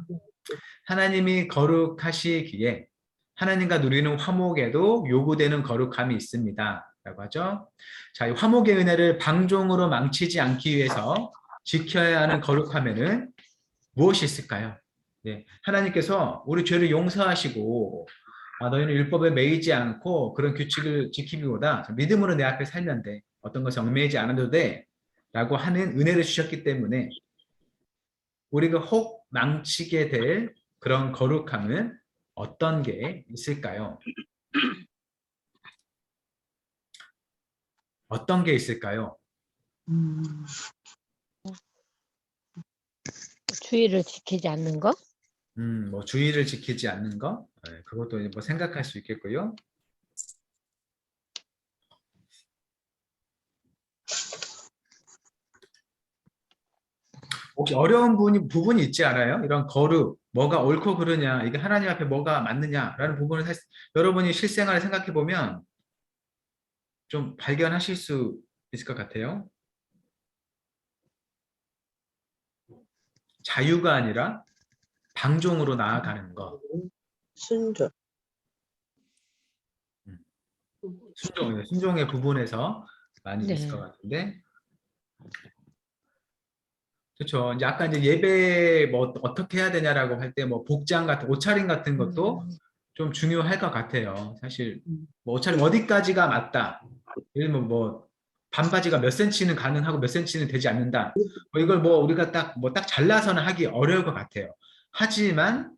하나님이 거룩하시기에 하나님과 누리는 화목에도 요구되는 거룩함이 있습니다. 라고 하죠. 자, 이 화목의 은혜를 방종으로 망치지 않기 위해서 지켜야 하는 거룩함에는 무엇이 있을까요? 네, 하나님께서 우리 죄를 용서하시고 너희는 율법에 매이지 않고 그런 규칙을 지키기보다 믿음으로 내 앞에 살면 돼. 어떤 것에 얽매이지 않아도 돼. 라고 하는 은혜를 주셨기 때문에 우리가 혹 망치게 될 그런 거룩함은 어떤 게 있을까요? 어떤 게 있을까요? 주의를 지키지 않는 거? 뭐 주의를 지키지 않는 거? 네, 그것도 뭐 생각할 수 있겠고요. 혹시 어려운 부분이 있지 않아요? 이런 거룩, 뭐가 옳고 그르냐, 이게 하나님 앞에 뭐가 맞느냐라는 부분을 여러분이 실생활에 생각해 보면 좀 발견하실 수 있을 것 같아요. 자유가 아니라 방종으로 나아가는 것. 순종. 순종의 부분에서 많이 네. 있을 것 같은데. 그렇죠. 이제 아까 이제 예배 뭐 어떻게 해야 되냐라고 할 때 뭐 복장 같은 옷차림 같은 것도 좀 중요할 것 같아요. 사실 뭐 옷차림 어디까지가 맞다. 예를 들면 뭐 반바지가 몇 센치는 가능하고 몇 센치는 되지 않는다. 뭐 이걸 뭐 우리가 딱 잘라서는 하기 어려울 것 같아요. 하지만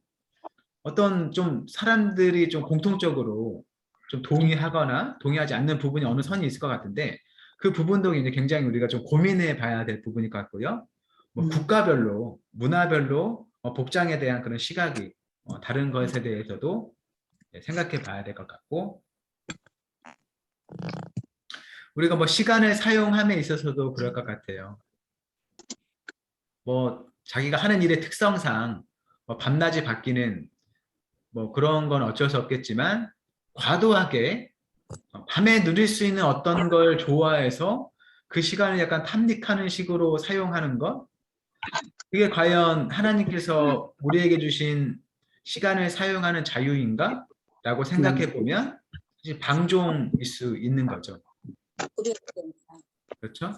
어떤 좀 사람들이 좀 공통적으로 좀 동의하거나 동의하지 않는 부분이 어느 선이 있을 것 같은데 그 부분도 이제 굉장히 우리가 좀 고민해 봐야 될 부분일 것 같고요. 뭐 국가별로, 문화별로 복장에 대한 그런 시각이 다른 것에 대해서도 생각해 봐야 될 것 같고 우리가 뭐 시간을 사용함에 있어서도 그럴 것 같아요. 뭐 자기가 하는 일의 특성상 뭐 밤낮이 바뀌는 뭐 그런 건 어쩔 수 없겠지만 과도하게 밤에 누릴 수 있는 어떤 걸 좋아해서 그 시간을 약간 탐닉하는 식으로 사용하는 것 그게 과연 하나님께서 우리에게 주신 시간을 사용하는 자유인가? 라고 생각해 보면 방종일 수 있는 거죠. 그렇죠?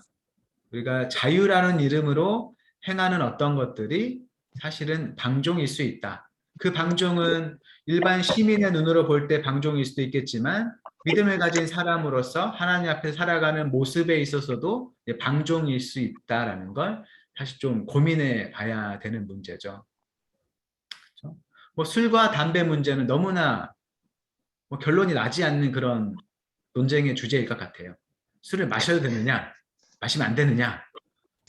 우리가 자유라는 이름으로 행하는 어떤 것들이 사실은 방종일 수 있다. 그 방종은 일반 시민의 눈으로 볼 때 방종일 수도 있겠지만 믿음을 가진 사람으로서 하나님 앞에 살아가는 모습에 있어서도 방종일 수 있다라는 걸 사실 좀 고민해 봐야 되는 문제죠. 그렇죠? 뭐 술과 담배 문제는 너무나 뭐 결론이 나지 않는 그런 논쟁의 주제일 것 같아요. 술을 마셔도 되느냐, 마시면 안 되느냐.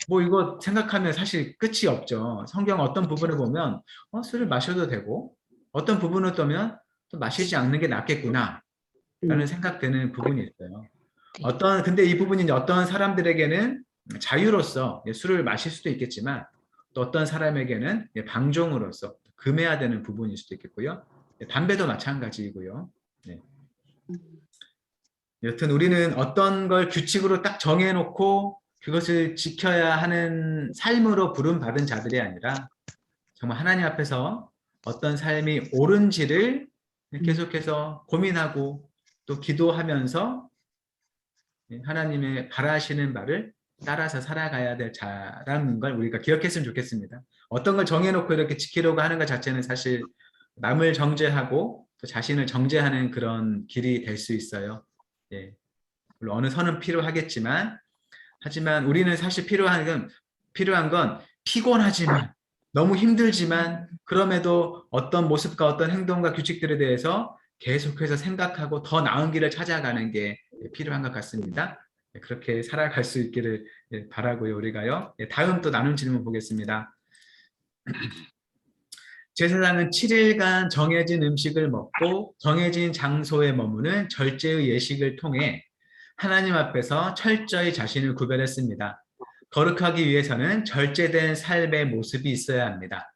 뭐 이거 생각하면 사실 끝이 없죠. 성경 어떤 부분을 보면 술을 마셔도 되고 어떤 부분을 보면 또 마시지 않는 게 낫겠구나 라는 생각되는 부분이 있어요. 근데 이 부분이 이제 어떤 사람들에게는 자유로서 술을 마실 수도 있겠지만 또 어떤 사람에게는 방종으로서 금해야 되는 부분일 수도 있겠고요. 담배도 마찬가지이고요. 네. 여튼 우리는 어떤 걸 규칙으로 딱 정해놓고 그것을 지켜야 하는 삶으로 부름받은 자들이 아니라 정말 하나님 앞에서 어떤 삶이 옳은지를 계속해서 고민하고 또 기도하면서 하나님의 바라시는 바를 따라서 살아가야 될 자라는 걸 우리가 기억했으면 좋겠습니다. 어떤 걸 정해놓고 이렇게 지키려고 하는 것 자체는 사실 남을 정죄하고 또 자신을 정죄하는 그런 길이 될 수 있어요. 예. 물론 어느 선은 필요하겠지만 하지만 우리는 사실 필요한 건 피곤하지만 너무 힘들지만 그럼에도 어떤 모습과 어떤 행동과 규칙들에 대해서 계속해서 생각하고 더 나은 길을 찾아가는 게 필요한 것 같습니다. 그렇게 살아갈 수 있기를 바라고요. 우리가요. 다음 또 나눈 질문 보겠습니다. 제사장은 7일간 정해진 음식을 먹고 정해진 장소에 머무는 절제의 예식을 통해 하나님 앞에서 철저히 자신을 구별했습니다. 거룩하기 위해서는 절제된 삶의 모습이 있어야 합니다.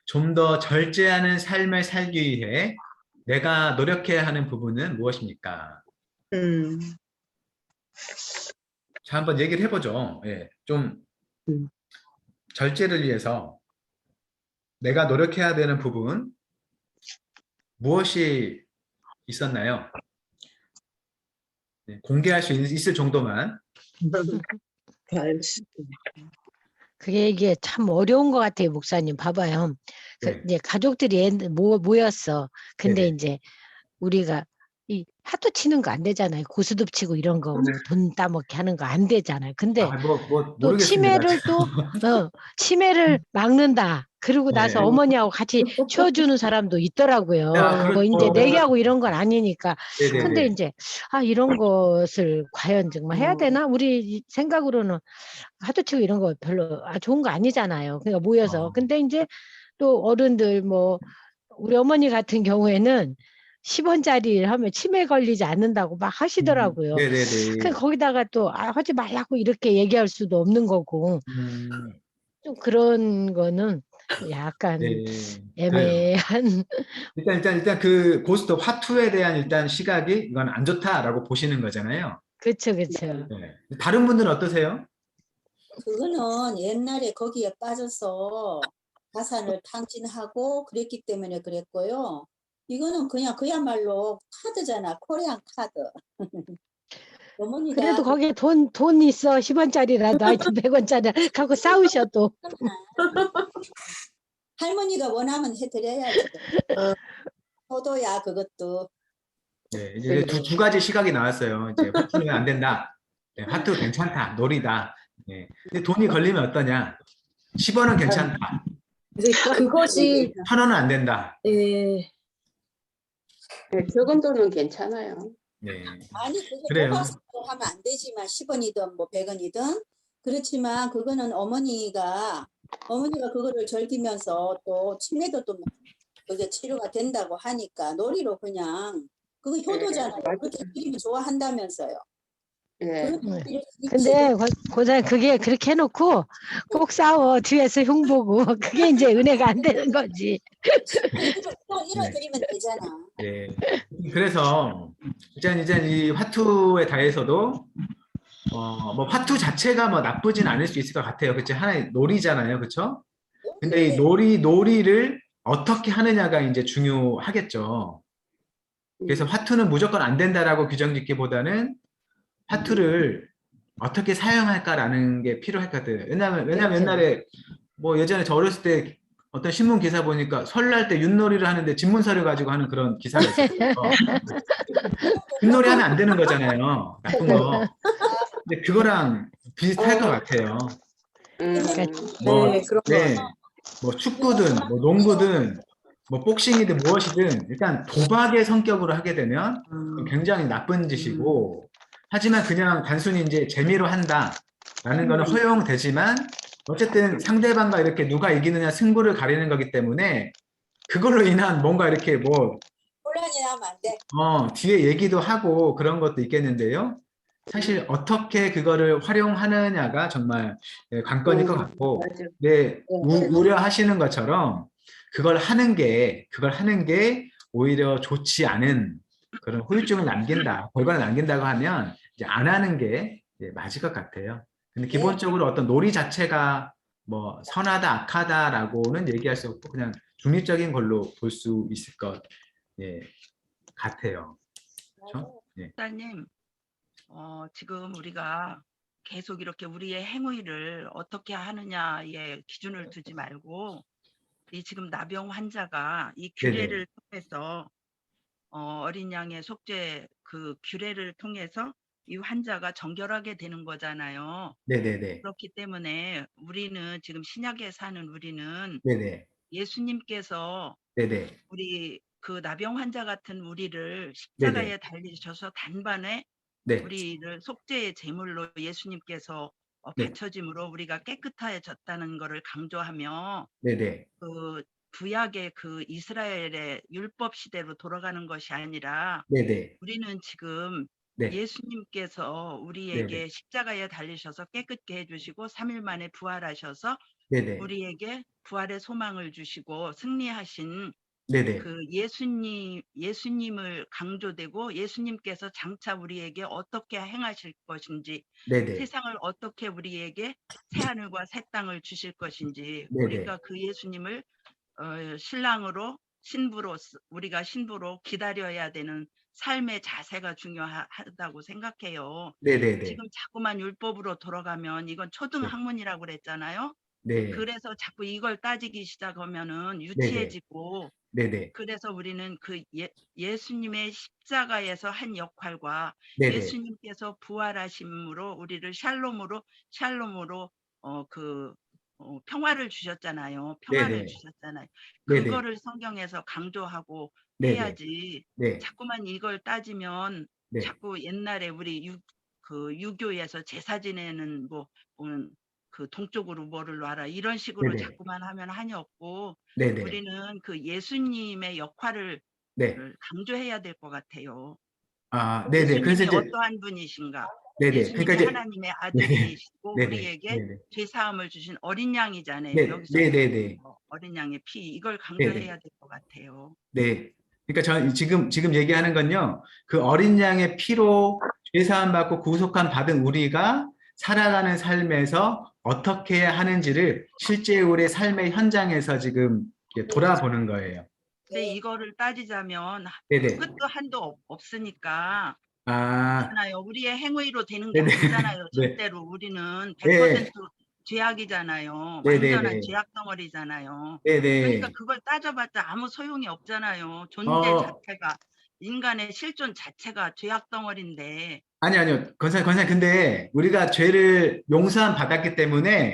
좀 더 절제하는 삶을 살기 위해 내가 노력해야 하는 부분은 무엇입니까? 자, 한번 얘기를 해보죠. 예, 좀 절제를 위해서 내가 노력해야 되는 부분 무엇이 있었나요? 네, 공개할 수 있을 정도만. 그게 이게 참 어려운 것 같아요, 목사님. 봐봐요. 네. 이제 가족들이 모였어. 근데 네네. 이제 우리가 이 하도 치는 거 안 되잖아요. 고스톱 치고 이런 거 뭐 돈 따먹게 하는 거 안 되잖아요. 근데 뭐 또 모르겠습니다. 치매를 막는다. 그러고 나서 네. 어머니하고 같이 치워주는 사람도 있더라고요. 야, 뭐 이제 내기하고 이런 건 아니니까. 근데 네네네. 이제 이런 것을 과연 정말 해야 되나? 우리 생각으로는 하도 치고 이런 거 별로 좋은 거 아니잖아요. 그러니까 모여서. 근데 이제 또 어른들 뭐 우리 어머니 같은 경우에는 10원짜리 하면 치매 걸리지 않는다고 막 하시더라고요. 네네네. 거기다가 또 하지 말라고 이렇게 얘기할 수도 없는 거고 좀 그런 거는 약간 네. 그래요. 애매한 일단 그 고스톱 화투에 대한 일단 시각이 이건 안 좋다라고 보시는 거잖아요. 그렇죠. 네. 다른 분들은 어떠세요? 그거는 옛날에 거기에 빠져서 자산을 탕진하고 그랬기 때문에 그랬고요. 이거는 그냥 그야말로 카드잖아. 코리안 카드. 어머니가 그래도 거기에 돈 있어. 10원짜리라도 하여튼 100원짜리 갖고 싸우셔도 할머니가 원하면 해드려야지. 포도야 그것도. 네, 이제 두 가지 시각이 나왔어요. 이제 화투는 안 된다. 네, 화투 괜찮다. 놀이다. 네. 근데 돈이 걸리면 어떠냐? 10원은 괜찮다. 그것이 1,000원은 안 된다. 네, 적은 돈은 괜찮아요. 네. 아니 그거 그래요. 뽑아서 하면 안 되지만 10원이든 뭐 100원이든 그렇지만 그거는 어머니가 그거를 즐기면서 또 치매도 또 그게 치료가 된다고 하니까 놀이로 그냥 그거 효도잖아요. 맞아요. 그렇게 그림을 좋아한다면서요. 예. 근데 고사님 그게 그렇게 해놓고 꼭 싸워 뒤에서 흉 보고 그게 이제 은혜가 안 되는 거지. 이런 그리면 되잖아. 네. 그래서 일단 이 화투에 대해서도 뭐 화투 자체가 뭐 나쁘진 않을 수 있을 것 같아요. 그치? 하나의 놀이잖아요. 그렇죠? 근데 이 놀이를 어떻게 하느냐가 이제 중요하겠죠. 그래서 화투는 무조건 안 된다라고 규정 짓기보다는 화투를 어떻게 사용할까라는 게 필요할 것 같아요. 왜냐면 옛날에 뭐 예전에 저 어렸을 때 어떤 신문 기사 보니까 설날 때 윷놀이를 하는데 집문서를 가지고 하는 그런 기사가 있어요. 윷놀이 하면 안 되는 거잖아요. 나쁜 거. 근데 그거랑 비슷할 것 같아요. 그러니까 뭐, 네, 그런 거. 네, 뭐 축구든 뭐 농구든 뭐 복싱이든 무엇이든 일단 도박의 성격으로 하게 되면 굉장히 나쁜 짓이고, 하지만 그냥 단순히 이제 재미로 한다라는 거는 허용되지만 어쨌든 상대방과 이렇게 누가 이기느냐 승부를 가리는 거기 때문에 그걸로 인한 뭔가 이렇게 뭐 혼란이 나면 안 돼. 뒤에 얘기도 하고 그런 것도 있겠는데요. 사실 어떻게 그거를 활용하느냐가 정말 관건일 것 같고, 맞아. 네, 우려하시는 것처럼 그걸 하는 게 오히려 좋지 않은 그런 후유증을 남긴다, 결과를 남긴다고 하면 이제 안 하는 게 맞을 것 같아요. 근데 네. 기본적으로 어떤 놀이 자체가 뭐 선하다, 악하다라고는 얘기할 수 없고 그냥 중립적인 걸로 볼 수 있을 것 같아요. 그렇죠? 예. 목사님, 지금 우리가 계속 이렇게 우리의 행위를 어떻게 하느냐에 기준을 두지 말고 이 지금 나병 환자가 이 네네. 규례를 통해서 어린 양의 속죄 그 규례를 통해서 이 환자가 정결하게 되는 거잖아요. 네네네. 그렇기 때문에 우리는 지금 신약에 사는 우리는 네네. 예수님께서 네네. 우리 그 나병 환자 같은 우리를 네네. 십자가에 달리셔서 단번에 네. 우리를 속죄의 제물로 예수님께서 네. 바쳐짐으로 우리가 깨끗해졌다는 것을 강조하며 네네. 그 구약의 그 이스라엘의 율법 시대로 돌아가는 것이 아니라 네네. 우리는 지금 네. 예수님께서 네네. 우리에게 십자가에 달리셔서 깨끗게 해주시고 3일 만에 부활하셔서 네네. 우리에게 부활의 소망을 주시고 승리하신 네네. 그 예수님을 강조되고 예수님께서 장차 우리에게 어떻게 행하실 것인지 네네. 세상을 어떻게 우리에게 새하늘과 새 땅을 주실 것인지 네네. 우리가 그 예수님을 신랑으로 신부로 우리가 신부로 기다려야 되는 삶의 자세가 중요하다고 생각해요. 네네네. 지금 자꾸만 율법으로 돌아가면 이건 초등 네. 학문이라고 그랬잖아요. 네. 그래서 자꾸 이걸 따지기 시작하면은 네네. 유치해지고 네네. 그래서 우리는 그 예수님의 십자가에서 한 역할과 네네. 예수님께서 부활하심으로 우리를 샬롬으로 평화를 주셨잖아요. 평화를 네네. 주셨잖아요. 네네. 그거를 성경에서 강조하고 네네. 해야지 네. 자꾸만 이걸 따지면 네. 자꾸 옛날에 우리 유교에서 제사 지내는 그 동쪽으로 뭐를 놔라 이런 식으로 네네. 자꾸만 하면 한이 없고 네네. 우리는 그 예수님의 역할을 네. 강조해야 될 것 같아요. 아, 네네. 그래서 예수님이 이제 어떠한 분이신가? 네네. 그러니까 예수님이 이제 하나님의 네네. 아들이시고 네네. 우리에게 네네. 죄 사함을 주신 어린 양이잖아요. 네. 여기서 네네네. 어린 양의 피 이걸 네네. 강조해야 될 것 같아요. 네. 그러니까 저 지금 얘기하는 건요. 그 어린 양의 피로 죄 사함 받고 구속함 받은 우리가 살아가는 삶에서 어떻게 하는지를 실제 우리의 삶의 현장에서 지금 이렇게 돌아보는 거예요. 근데 이거를 따지자면 네네. 끝도 한도 없으니까 아, 있잖아요. 우리의 행위로 되는 게 네네. 아니잖아요. 네. 절대로 우리는 네. 100% 죄악이잖아요. 완전한 네네네. 죄악 덩어리잖아요. 그러니까 네네. 그걸 따져봤자 아무 소용이 없잖아요. 존재 어, 자체가 인간의 실존 자체가 죄악 덩어리인데 아니요. 권사님, 근데 우리가 죄를 용서함 받았기 때문에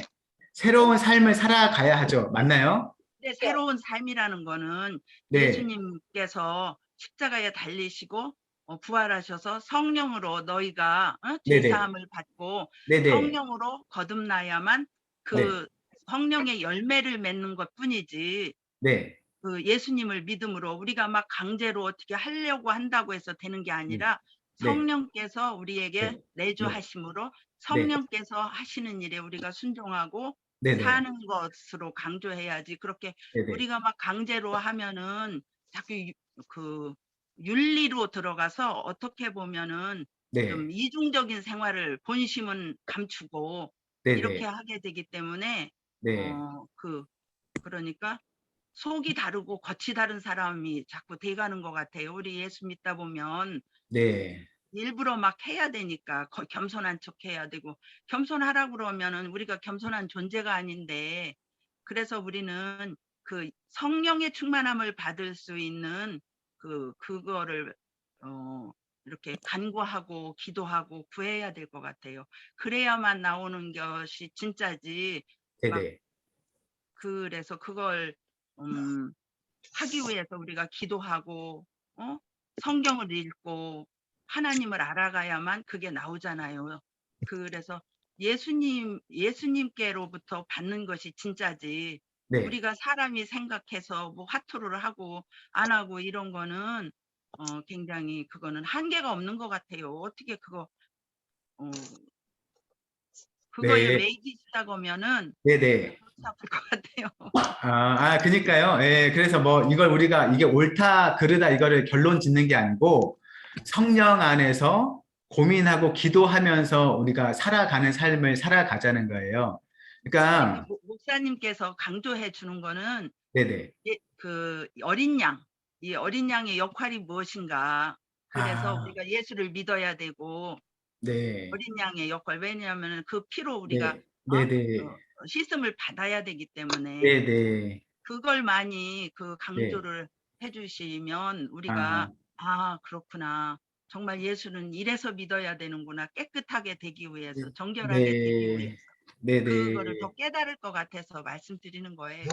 새로운 삶을 살아가야 하죠. 맞나요? 근데 새로운 삶이라는 거는 네. 예수님께서 십자가에 달리시고 부활하셔서 성령으로 너희가 네네. 죄사함을 받고 네네. 성령으로 거듭나야만 네. 그 성령의 열매를 맺는 것뿐이지 네. 그 예수님을 믿음으로 우리가 막 강제로 어떻게 하려고 한다고 해서 되는 게 네. 아니라 네. 성령께서 우리에게 네. 네. 내주하심으로 네. 성령께서 하시는 일에 우리가 순종하고 네네. 사는 것으로 강조해야지 그렇게 네네. 우리가 막 강제로 하면은 자꾸 그 윤리로 들어가서 어떻게 보면은 좀 네. 이중적인 생활을 본심은 감추고 이렇게 네네. 하게 되기 때문에 네. 그러니까 속이 다르고 겉이 다른 사람이 자꾸 돼가는 것 같아요. 우리 예수 믿다 보면 네. 일부러 막 해야 되니까 겸손한 척 해야 되고 겸손하라고 그러면은 우리가 겸손한 존재가 아닌데 그래서 우리는 그 성령의 충만함을 받을 수 있는 그거를 이렇게 간구하고 기도하고 구해야 될 것 같아요. 그래야만 나오는 것이 진짜지. 막 네네. 그래서 그걸 하기 위해서 우리가 기도하고 성경을 읽고 하나님을 알아가야만 그게 나오잖아요. 그래서 예수님께로부터 받는 것이 진짜지. 네. 우리가 사람이 생각해서 뭐 화투를 하고 안 하고 이런 거는 굉장히 그거는 한계가 없는 것 같아요. 어떻게 그거에 네. 매이시다 보면은 네네. 골치 아플 것 같아요. 그니까요. 예, 그래서 뭐 이걸 우리가 이게 옳다, 그르다 이거를 결론 짓는 게 아니고 성령 안에서 고민하고 기도하면서 우리가 살아가는 삶을 살아가자는 거예요. 근데 그러니까, 목사님께서 강조해 주는 거는 네네. 그 어린 양, 이 어린 양의 역할이 무엇인가. 그래서 아, 우리가 예수를 믿어야 되고 네. 어린 양의 역할. 왜냐하면 그 피로 우리가 네. 네네. 씻음을 받아야 되기 때문에 네네. 그걸 많이 그 네. 강조를 해주시면 우리가 아, 그렇구나. 정말 예수는 이래서 믿어야 되는구나. 깨끗하게 되기 위해서, 정결하게 되기 위해서. 네. 그거를 더 네네. 깨달을 것 같아서 말씀드리는 거예요.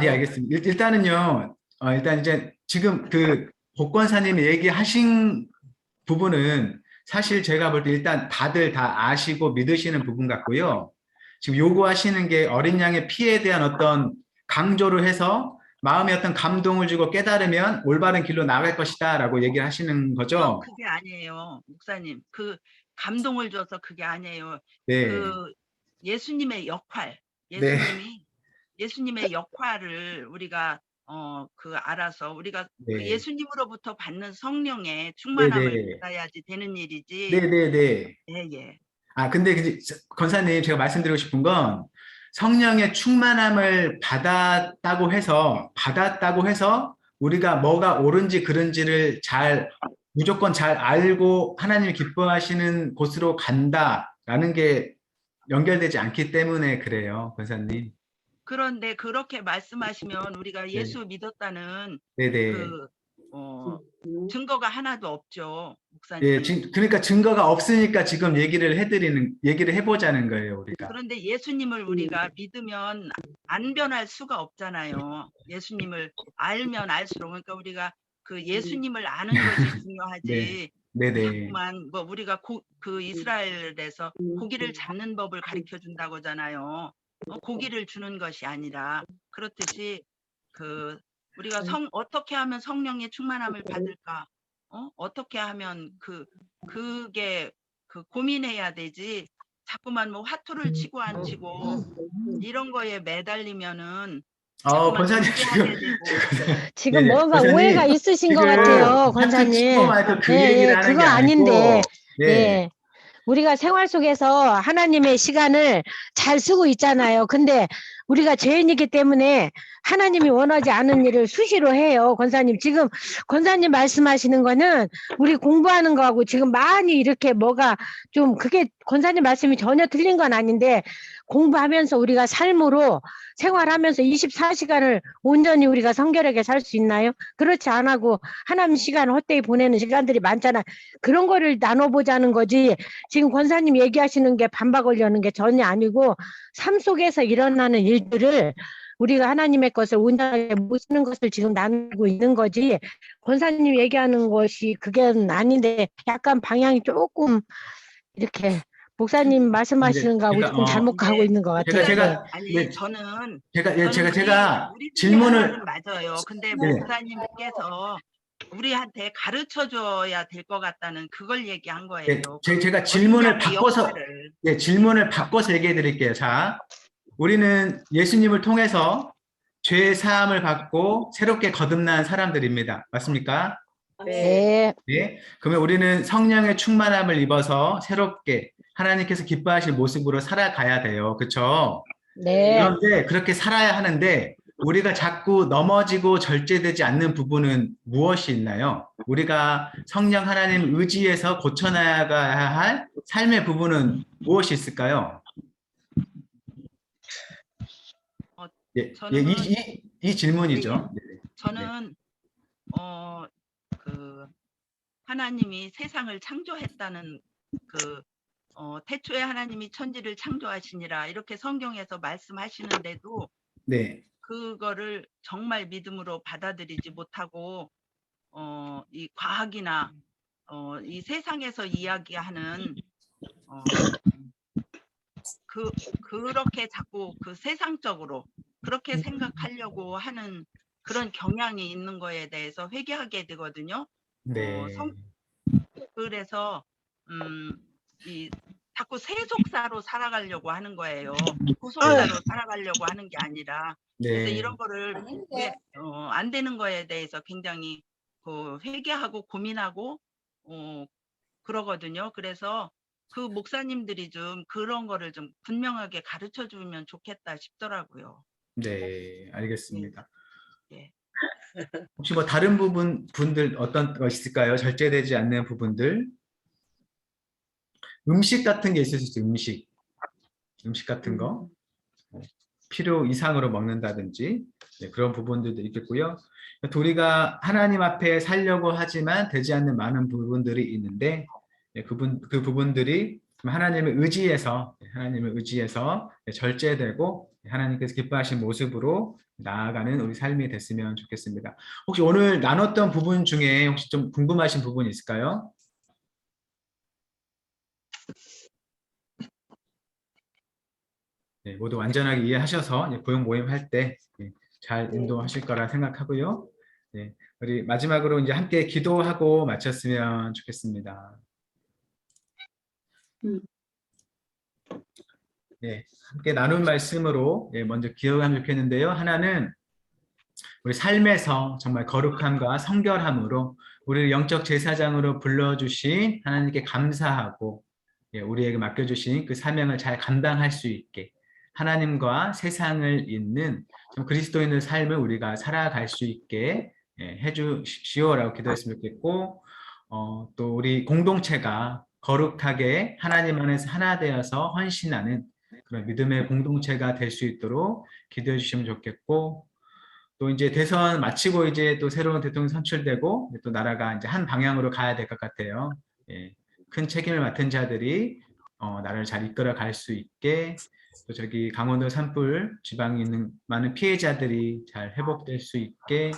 네, 알겠습니다. 일단은요, 일단 이제 지금 그 복권사님이 얘기하신 부분은 사실 제가 볼 때 일단 다들 다 아시고 믿으시는 부분 같고요. 지금 요구하시는 게 어린 양의 피에 대한 어떤 강조를 해서 마음에 어떤 감동을 주고 깨달으면 올바른 길로 나갈 것이다 라고 얘기를 하시는 거죠. 그게 아니에요, 목사님. 그 감동을 줘서 그게 아니에요. 네, 그 예수님의 역할, 네, 예수님의 역할을 우리가 알아서 우리가 그 네, 예수님으로부터 받는 성령의 네, 충만함을 네, 받아야지 되는 일이지. 네, 네, 네. 예, 예. 근데 권사님 제가 말씀드리고 싶은 건 성령의 충만함을 받았다고 해서 우리가 뭐가 옳은지 그른지를 무조건 잘 알고 하나님이 기뻐하시는 곳으로 간다라는 게 연결되지 않기 때문에 그래요, 권사님. 그런데 그렇게 말씀하시면 우리가 네, 예수 믿었다는 네네. 그 증거가 하나도 없죠, 예, 목사님. 그러니까 증거가 없으니까 지금 얘기를 해보자는 거예요, 우리가. 그런데 예수님을 우리가 믿으면 안 변할 수가 없잖아요. 예수님을 알면 알수록. 그러니까 우리가 그 예수님을 아는 것이 네, 중요하지. 네네. 자꾸만 뭐 우리가 그 이스라엘에서 고기를 잡는 법을 가르쳐 준다고 하잖아요. 고기를 주는 것이 아니라 그렇듯이 그 우리가 어떻게 하면 성령의 충만함을 받을까? 어떻게 하면 그게 고민해야 되지. 자꾸만 뭐 화투를 치고 안 치고 이런 거에 매달리면은 자꾸만 권사님 정죄하게 되고. 지금 네네. 뭔가 오해가 권사님, 있으신 것 지금 같아요, 하트 치고 권사님. 말고 그 예, 예, 얘기를 하는 게 그거 아닌데, 아니고, 네, 예. 우리가 생활 속에서 하나님의 시간을 잘 쓰고 있잖아요. 근데 우리가 죄인이기 때문에 하나님이 원하지 않은 일을 수시로 해요, 권사님. 지금 권사님 말씀하시는 거는 우리 공부하는 거하고 지금 많이 이렇게 뭐가 좀 그게 권사님 말씀이 전혀 틀린 건 아닌데 공부하면서 우리가 삶으로 생활하면서 24시간을 온전히 우리가 성결하게 살 수 있나요? 그렇지 않고 하나님 시간을 헛되이 보내는 시간들이 많잖아. 그런 거를 나눠보자는 거지. 지금 권사님 얘기하시는 게 반박 하려는 게 전혀 아니고 삶 속에서 일어나는 일들을 우리가 하나님의 것을 온전하게 모시는 것을 지금 나누고 있는 거지. 권사님 얘기하는 것이 그게 아닌데 약간 방향이 조금 이렇게 목사님 근데 말씀하시는 거하고 조금 잘못 가고 근데 있는 것 같아요. 목사님, 네. 아니 저는 제가 우리 질문을, 생각은 맞아요. 근데 네, 목사님께서 우리한테 가르쳐 줘야 될 것 같다는 그걸 얘기한 네, 거예요. 제가 어린 양의 역할을. 질문을 바꿔서 얘기해 드릴게요. 자, 우리는 예수님을 통해서 죄 사함을 받고 새롭게 거듭난 사람들입니다. 맞습니까? 네. 네. 네. 그러면 우리는 성령의 충만함을 입어서 새롭게 하나님께서 기뻐하실 모습으로 살아가야 돼요. 그렇죠? 네. 그런데 그렇게 살아야 하는데 우리가 자꾸 넘어지고 절제되지 않는 부분은 무엇이 있나요? 우리가 성령 하나님 의지에서 고쳐나가야 할 삶의 부분은 무엇이 있을까요? 어, 예, 예, 저는 이 질문이죠. 네, 네. 저는 어, 그 하나님이 세상을 창조했다는 그 태초에 하나님이 천지를 창조하시니라 이렇게 성경에서 말씀하시는데도 네. 그거를 정말 믿음으로 받아들이지 못하고 이 과학이나 이 세상에서 이야기하는 그렇게 자꾸 그 세상적으로 그렇게 생각하려고 하는 그런 경향이 있는 거에 대해서 회개하게 되거든요. 네. 그래서 이 자꾸 세속사로 살아가려고 하는 거예요. 후속사로 살아가려고 하는 게 아니라. 그래서 네. 이런 거를 왜 안 되는 거에 대해서 굉장히 회개하고 고민하고 그러거든요. 그래서 그 목사님들이 좀 그런 거를 좀 분명하게 가르쳐 주면 좋겠다 싶더라고요. 네, 알겠습니다. 예. 혹시 뭐 다른 분들 어떤 거 있을까요? 절제되지 않는 부분들. 음식 같은 게 있을 수 있어요. 음식 같은 거. 필요 이상으로 먹는다든지 네, 그런 부분들도 있겠고요. 또 우리가 하나님 앞에 살려고 하지만 되지 않는 많은 부분들이 있는데 네, 그 부분들이 하나님을 의지해서 절제되고 하나님께서 기뻐하신 모습으로 나아가는 우리 삶이 됐으면 좋겠습니다. 혹시 오늘 나눴던 부분 중에 혹시 좀 궁금하신 부분이 있을까요? 네, 모두 완전하게 이해하셔서 고용 모임 할 때 잘 인도하실 거라 생각하고요. 네, 우리 마지막으로 이제 함께 기도하고 마쳤으면 좋겠습니다. 네, 함께 나눈 말씀으로 먼저 기억하면 좋겠는데요. 하나는 우리 삶에서 정말 거룩함과 성결함으로 우리를 영적 제사장으로 불러주신 하나님께 감사하고 우리에게 맡겨주신 그 사명을 잘 감당할 수 있게 하나님과 세상을 잇는 그리스도인의 삶을 우리가 살아갈 수 있게 해주시오라고 기도했으면 좋겠고 또 우리 공동체가 거룩하게 하나님 안에서 하나 되어서 헌신하는 그런 믿음의 공동체가 될 수 있도록 기도해 주시면 좋겠고 또 이제 대선 마치고 이제 또 새로운 대통령 선출되고 또 나라가 이제 한 방향으로 가야 될 것 같아요. 큰 책임을 맡은 자들이 나라를 잘 이끌어 갈 수 있게 또 저기 강원도 산불 지방에 있는 많은 피해자들이 잘 회복될 수 있게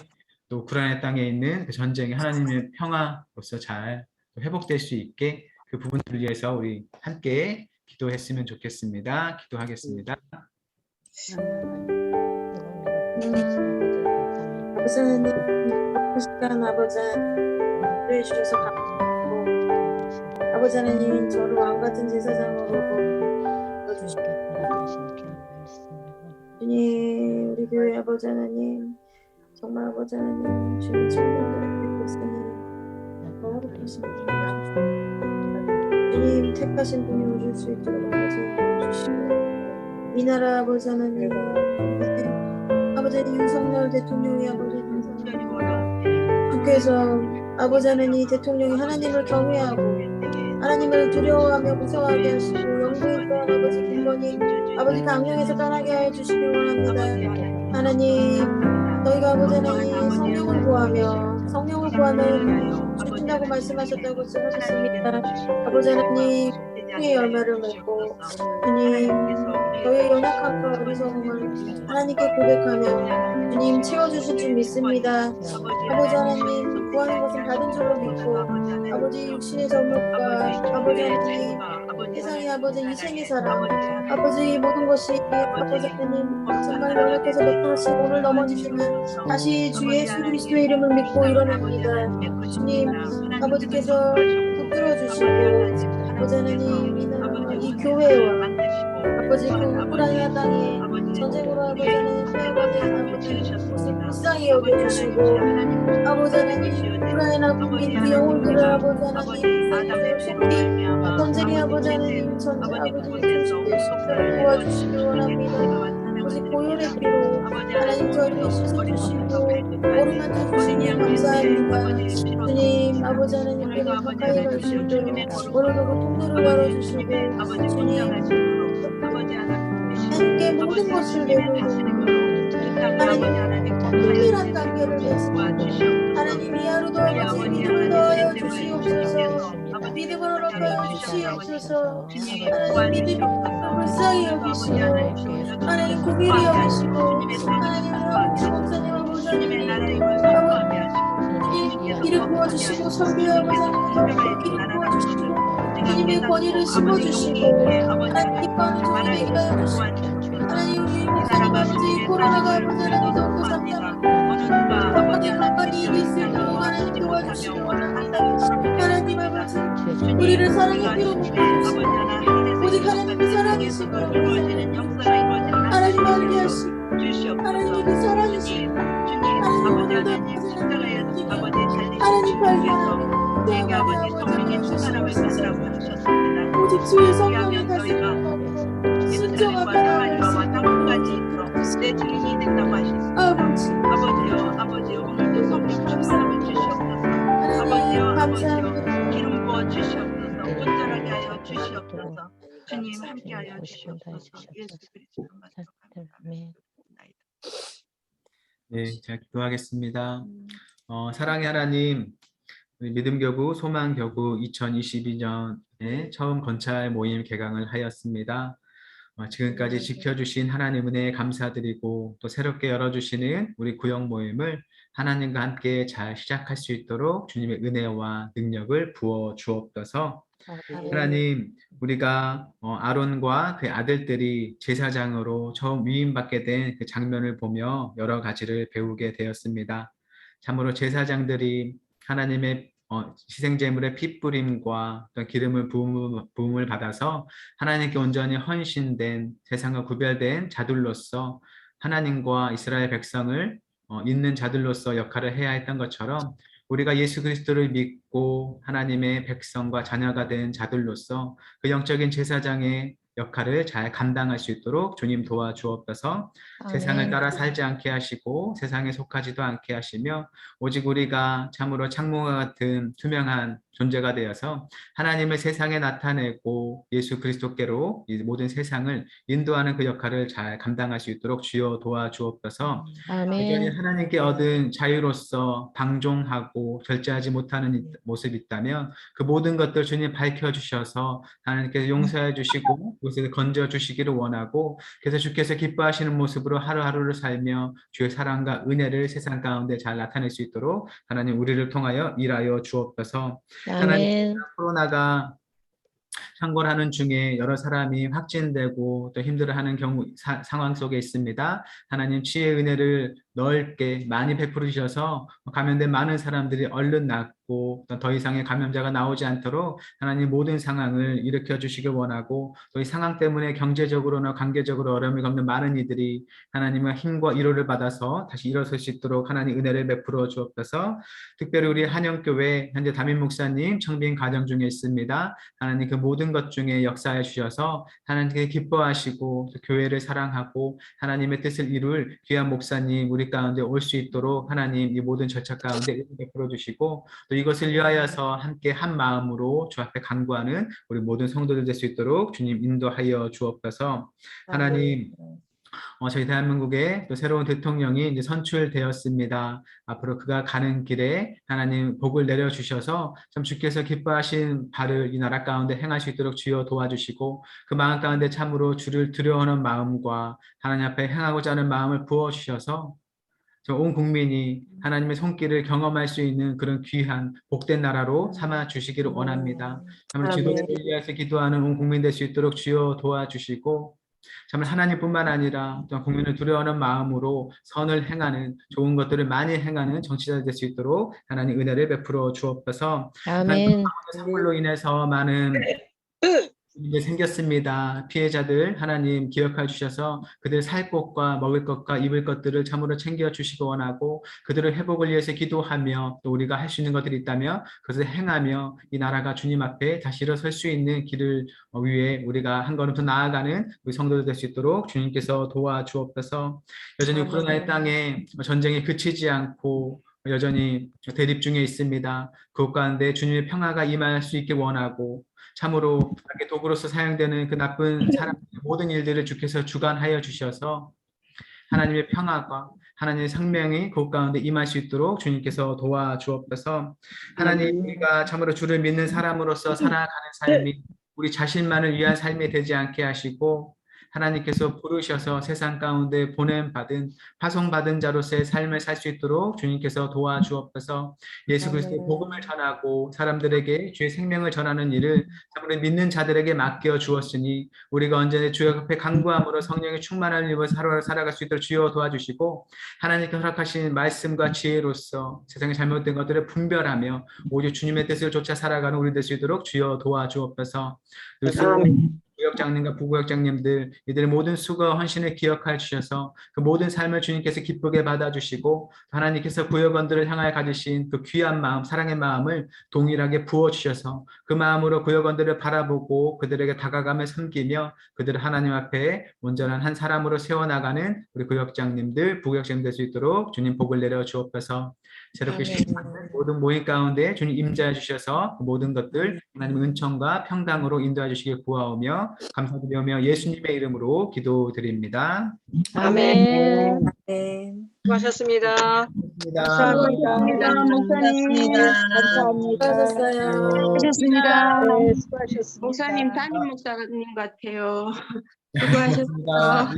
또 우크라이나 땅에 있는 그 전쟁이 하나님의 평화로서 잘 회복될 수 있게 그 부분들을 위해서 우리 함께 기도했으면 좋겠습니다. 기도하겠습니다. 아버지 하나님, 그 시간 아버지 기도해 주셔서 감사하고 아버지 하나님 저를 왕같은 제사장으로 불러주시고 주님 우리 교회 아버지 하나님 정말 아버지 하나님 주님 친구들 목사님 거룩하십니다. 주님 택하신 분이 오실 수 있도록 아버지 주시고 이 나라 아버지 하나님 아버지 윤석열 대통령이 아버지 감사합니다. 주께서 아버지 하나님 대통령이 하나님을 경외하고 하나님을 두려워하며 무서워하게 하시고 영부인 또한 아버지 김건희 아버지 강령에서 떠나게 하여 주시기 원합니다. 하나님 너희가 아버지 하나님 성령을 구하면 주신다고 말씀하셨다고 하셨습니다. 아버지 하나님 의 열매를 맺고 주님 너의 연약함과 어리석음을 하나님께 고백하며 주님 채워주실 줄 믿습니다. 아버지 하나님 구하는 것은 받은 줄로 믿고 아버지 육신의 정욕과 아버지 하나님 세상의 아버지 이 생의 사랑 아버지 모든 것이 아버지 하나님 정말 연약해서 나타나시 오늘 넘어지시는 다시 주 예수 그리스도의 이름을 믿고 일어납니다. 주님 아버지께서 붙들어 주시고 아버지 하나님 이 나라 이 교회와 아버지 그 우크라이나 땅에 전쟁으로 아버지 하나님 폐허가 된 아버지 것을 불쌍히 여겨주시고 아버지 하나님 우크라이나 국민 그 영혼들을 아버지 하나님 속히 전쟁의 아버지 하나님 전쟁 아버지 조심되시도록 도와주시기 원합니다. 아버지 고열의 피로 하나님 저희를 씻어주시고 오르만져 주시니 감사합니다. 주님 아버지 하나님께서 가까이 갈 수 있도록 오늘도 그 통로를 열어주시고 주님 함께 모든 것을 내려놓고 하나님 은밀한 관계를 맺습니다. 하나님 이 하루도 아버지 믿음을 더하여 주시옵소서. 믿음을 허락하여 주시옵소서. 주님 하나님 믿음이 불쌍히 여기시고 하나님 고기를 여기시고 하나님 아버지 목사님 주님의 나라의 아버지 걸 선포하게 하시고 길을 부어주시고 선교의 아버지 길을 부어주시고 주님의 권위를 씹어주시고 하나님 기뻐하는 종이 되게 하여 주시고 하나님 우리 목사님 아버지 코로나가 아버지 하나님 너무 감사합니다. 하나님 이길 수 있도록 하나님 도와주시고 하나님 아버지 우리를 사랑의 피로 묶어주시고 오직 하나님이 사랑이시고 하나님 알게 하시고 하나님이 그 사랑이시고 하나님 발견하고 내가 아버지 성령의 충만함을 받으라고 하셨습니다. 오직 주의 성령이 왜냐하면 다스리고 예루살렘과 순종하며 사마리아와 땅끝까지 이르러 내 증인이 된다고 하셨습니다. 아버지 아버지여 오늘도 성령 충만함을 주시옵소서. 하나님 아버지여 감사합니다. 기름 부어 주시옵소서. 온전하게 하여 주시옵소서. 주님 함께하여 주시옵소서. 예수 그리스도 감사합니다. 네, 제가 기도하겠습니다. 사랑의 하나님, 우리 믿음교구, 소망교구 2022년에 처음 건찰 모임 개강을 하였습니다. 지금까지 지켜주신 하나님 은혜에 감사드리고 또 새롭게 열어주시는 우리 구역 모임을 하나님과 함께 잘 시작할 수 있도록 주님의 은혜와 능력을 부어 주옵소서. 하나님, 우리가 아론과 그의 아들들이 제사장으로 처음 위임받게 된 그 장면을 보며 여러 가지를 배우게 되었습니다. 참으로 제사장들이 하나님의 희생제물의 핏부림과 또 기름을 부음을 받아서 하나님께 온전히 헌신된 세상과 구별된 자들로서 하나님과 이스라엘 백성을 잇는 자들로서 역할을 해야 했던 것처럼 우리가 예수 그리스도를 믿고 하나님의 백성과 자녀가 된 자들로서 그 영적인 제사장의 역할을 잘 감당할 수 있도록 주님 도와주옵소서. 세상을 따라 살지 않게 하시고 세상에 속하지도 않게 하시며 오직 우리가 참으로 창문과 같은 투명한 존재가 되어서 하나님을 세상에 나타내고 예수 그리스도께로 이 모든 세상을 인도하는 그 역할을 잘 감당할 수 있도록 주여 도와주옵소서. 여전히 하나님께 얻은 자유로서 방종하고 절제하지 못하는 모습이 있다면 그 모든 것들 주님 밝혀주셔서 하나님께서 용서해 주시고 그것을 건져주시기를 원하고 그래서 주께서 기뻐하시는 모습으로 하루하루를 살며 주의 사랑과 은혜를 세상 가운데 잘 나타낼 수 있도록 하나님 우리를 통하여 일하여 주옵소서. 하나님, 코로나가 창궐하는 중에 여러 사람이 확진되고 또 힘들어하는 상황 속에 있습니다. 하나님 치유의 은혜를 넓게 많이 베풀어 주셔서 감염된 많은 사람들이 얼른 낫고 더 이상의 감염자가 나오지 않도록 하나님 모든 상황을 일으켜 주시길 원하고 또 이 상황 때문에 경제적으로나 관계적으로 어려움을 겪는 많은 이들이 하나님의 힘과 위로를 받아서 다시 일어설 수 있도록 하나님 은혜를 베풀어 주옵소서. 특별히 우리 한영교회 현재 담임 목사님 청빙 과정 중에 있습니다. 하나님 그 모든 것 중에 역사해 주셔서 하나님께 기뻐하시고 교회를 사랑하고 하나님의 뜻을 이룰 귀한 목사님 우리 가운데 올 수 있도록 하나님 이 모든 절차 가운데 베풀어 주시고 또 이것을 위하여서 함께 한 마음으로 주 앞에 간구하는 우리 모든 성도들 될 수 있도록 주님 인도하여 주옵소서. 하나님 저희 대한민국에 또 새로운 대통령이 이제 선출되었습니다. 앞으로 그가 가는 길에 하나님 복을 내려주셔서 참 주께서 기뻐하신 바를 이 나라 가운데 행할 수 있도록 주여 도와주시고 그 마음 가운데 참으로 주를 두려워하는 마음과 하나님 앞에 행하고자 하는 마음을 부어주셔서 온 국민이 하나님의 손길을 경험할 수 있는 그런 귀한 복된 나라로 삼아 주시기를 원합니다. 참으로 지도자를 위해서 기도하는 온 국민 될 수 있도록 주여 도와주시고 정말 하나님뿐만 아니라 또 국민을 두려워하는 마음으로 선을 행하는 좋은 것들을 많이 행하는 정치자들 될 수 있도록 하나님 은혜를 베풀어 주옵소서. 아멘. 선물로 인해서 많은 이제 생겼습니다. 피해자들 하나님 기억해 주셔서 그들 살 곳과 먹을 것과 입을 것들을 참으로 챙겨 주시기 원하고 그들의 회복을 위해서 기도하며 또 우리가 할 수 있는 것들이 있다면 그것을 행하며 이 나라가 주님 앞에 다시 일어설 수 있는 길을 위해 우리가 한 걸음 더 나아가는 우리 성도들 될 수 있도록 주님께서 도와주옵소서. 여전히 코로나의 땅에 전쟁이 그치지 않고 여전히 대립 중에 있습니다. 그것 가운데 주님의 평화가 임할 수 있게 원하고 참으로 도구로서 사용되는 그 나쁜 사람 모든 일들을 주께서 주관하여 주셔서 하나님의 평화가 하나님의 생명이 그 가운데 임할 수 있도록 주님께서 도와주옵소서. 하나님, 우리가 참으로 주를 믿는 사람으로서 살아가는 삶이 우리 자신만을 위한 삶이 되지 않게 하시고, 하나님께서 부르셔서 세상 가운데 보냄받은 파송받은 자로서의 삶을 살 수 있도록 주님께서 도와주옵소서. 예수 그리스도의 복음을 전하고 사람들에게 주의 생명을 전하는 일을 참으로 믿는 자들에게 맡겨 주었으니, 우리가 언제나 주의 앞에 간구함으로 성령의 충만함을 입어서 하루하루 살아갈 수 있도록 주여 도와주시고, 하나님께 허락하신 말씀과 지혜로서 세상의 잘못된 것들을 분별하며 오직 주님의 뜻을 쫓아 살아가는 우리 될 수 있도록 주여 도와주옵소서. 구역장님과 부구역장님들, 이들의 모든 수고와 헌신을 기억하여 주셔서 그 모든 삶을 주님께서 기쁘게 받아주시고, 하나님께서 구역원들을 향하여 가지신 그 귀한 마음, 사랑의 마음을 동일하게 부어주셔서 그 마음으로 구역원들을 바라보고 그들에게 다가가며 섬기며 그들을 하나님 앞에 온전한 한 사람으로 세워나가는 우리 구역장님들, 부구역장님 될 수 있도록 주님 복을 내려 주옵소서. 새롭게 시작하는 모든 모임 가운데 주님 임재해 주셔서 그 모든 것들 하나님의 은총과 평강으로 인도해 주시길 구하오며 감사드리며 예수님의 이름으로 기도드립니다. 아멘. 네. 수고하셨습니다. 감사합니다. 목사님. 수고하셨어요. 수고하셨습니다. 네, 수고하셨습니다. 목사님 담임 목사님 같아요. 수고하셨습니다.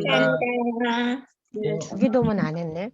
감사합니다. 주기도문 안 했네.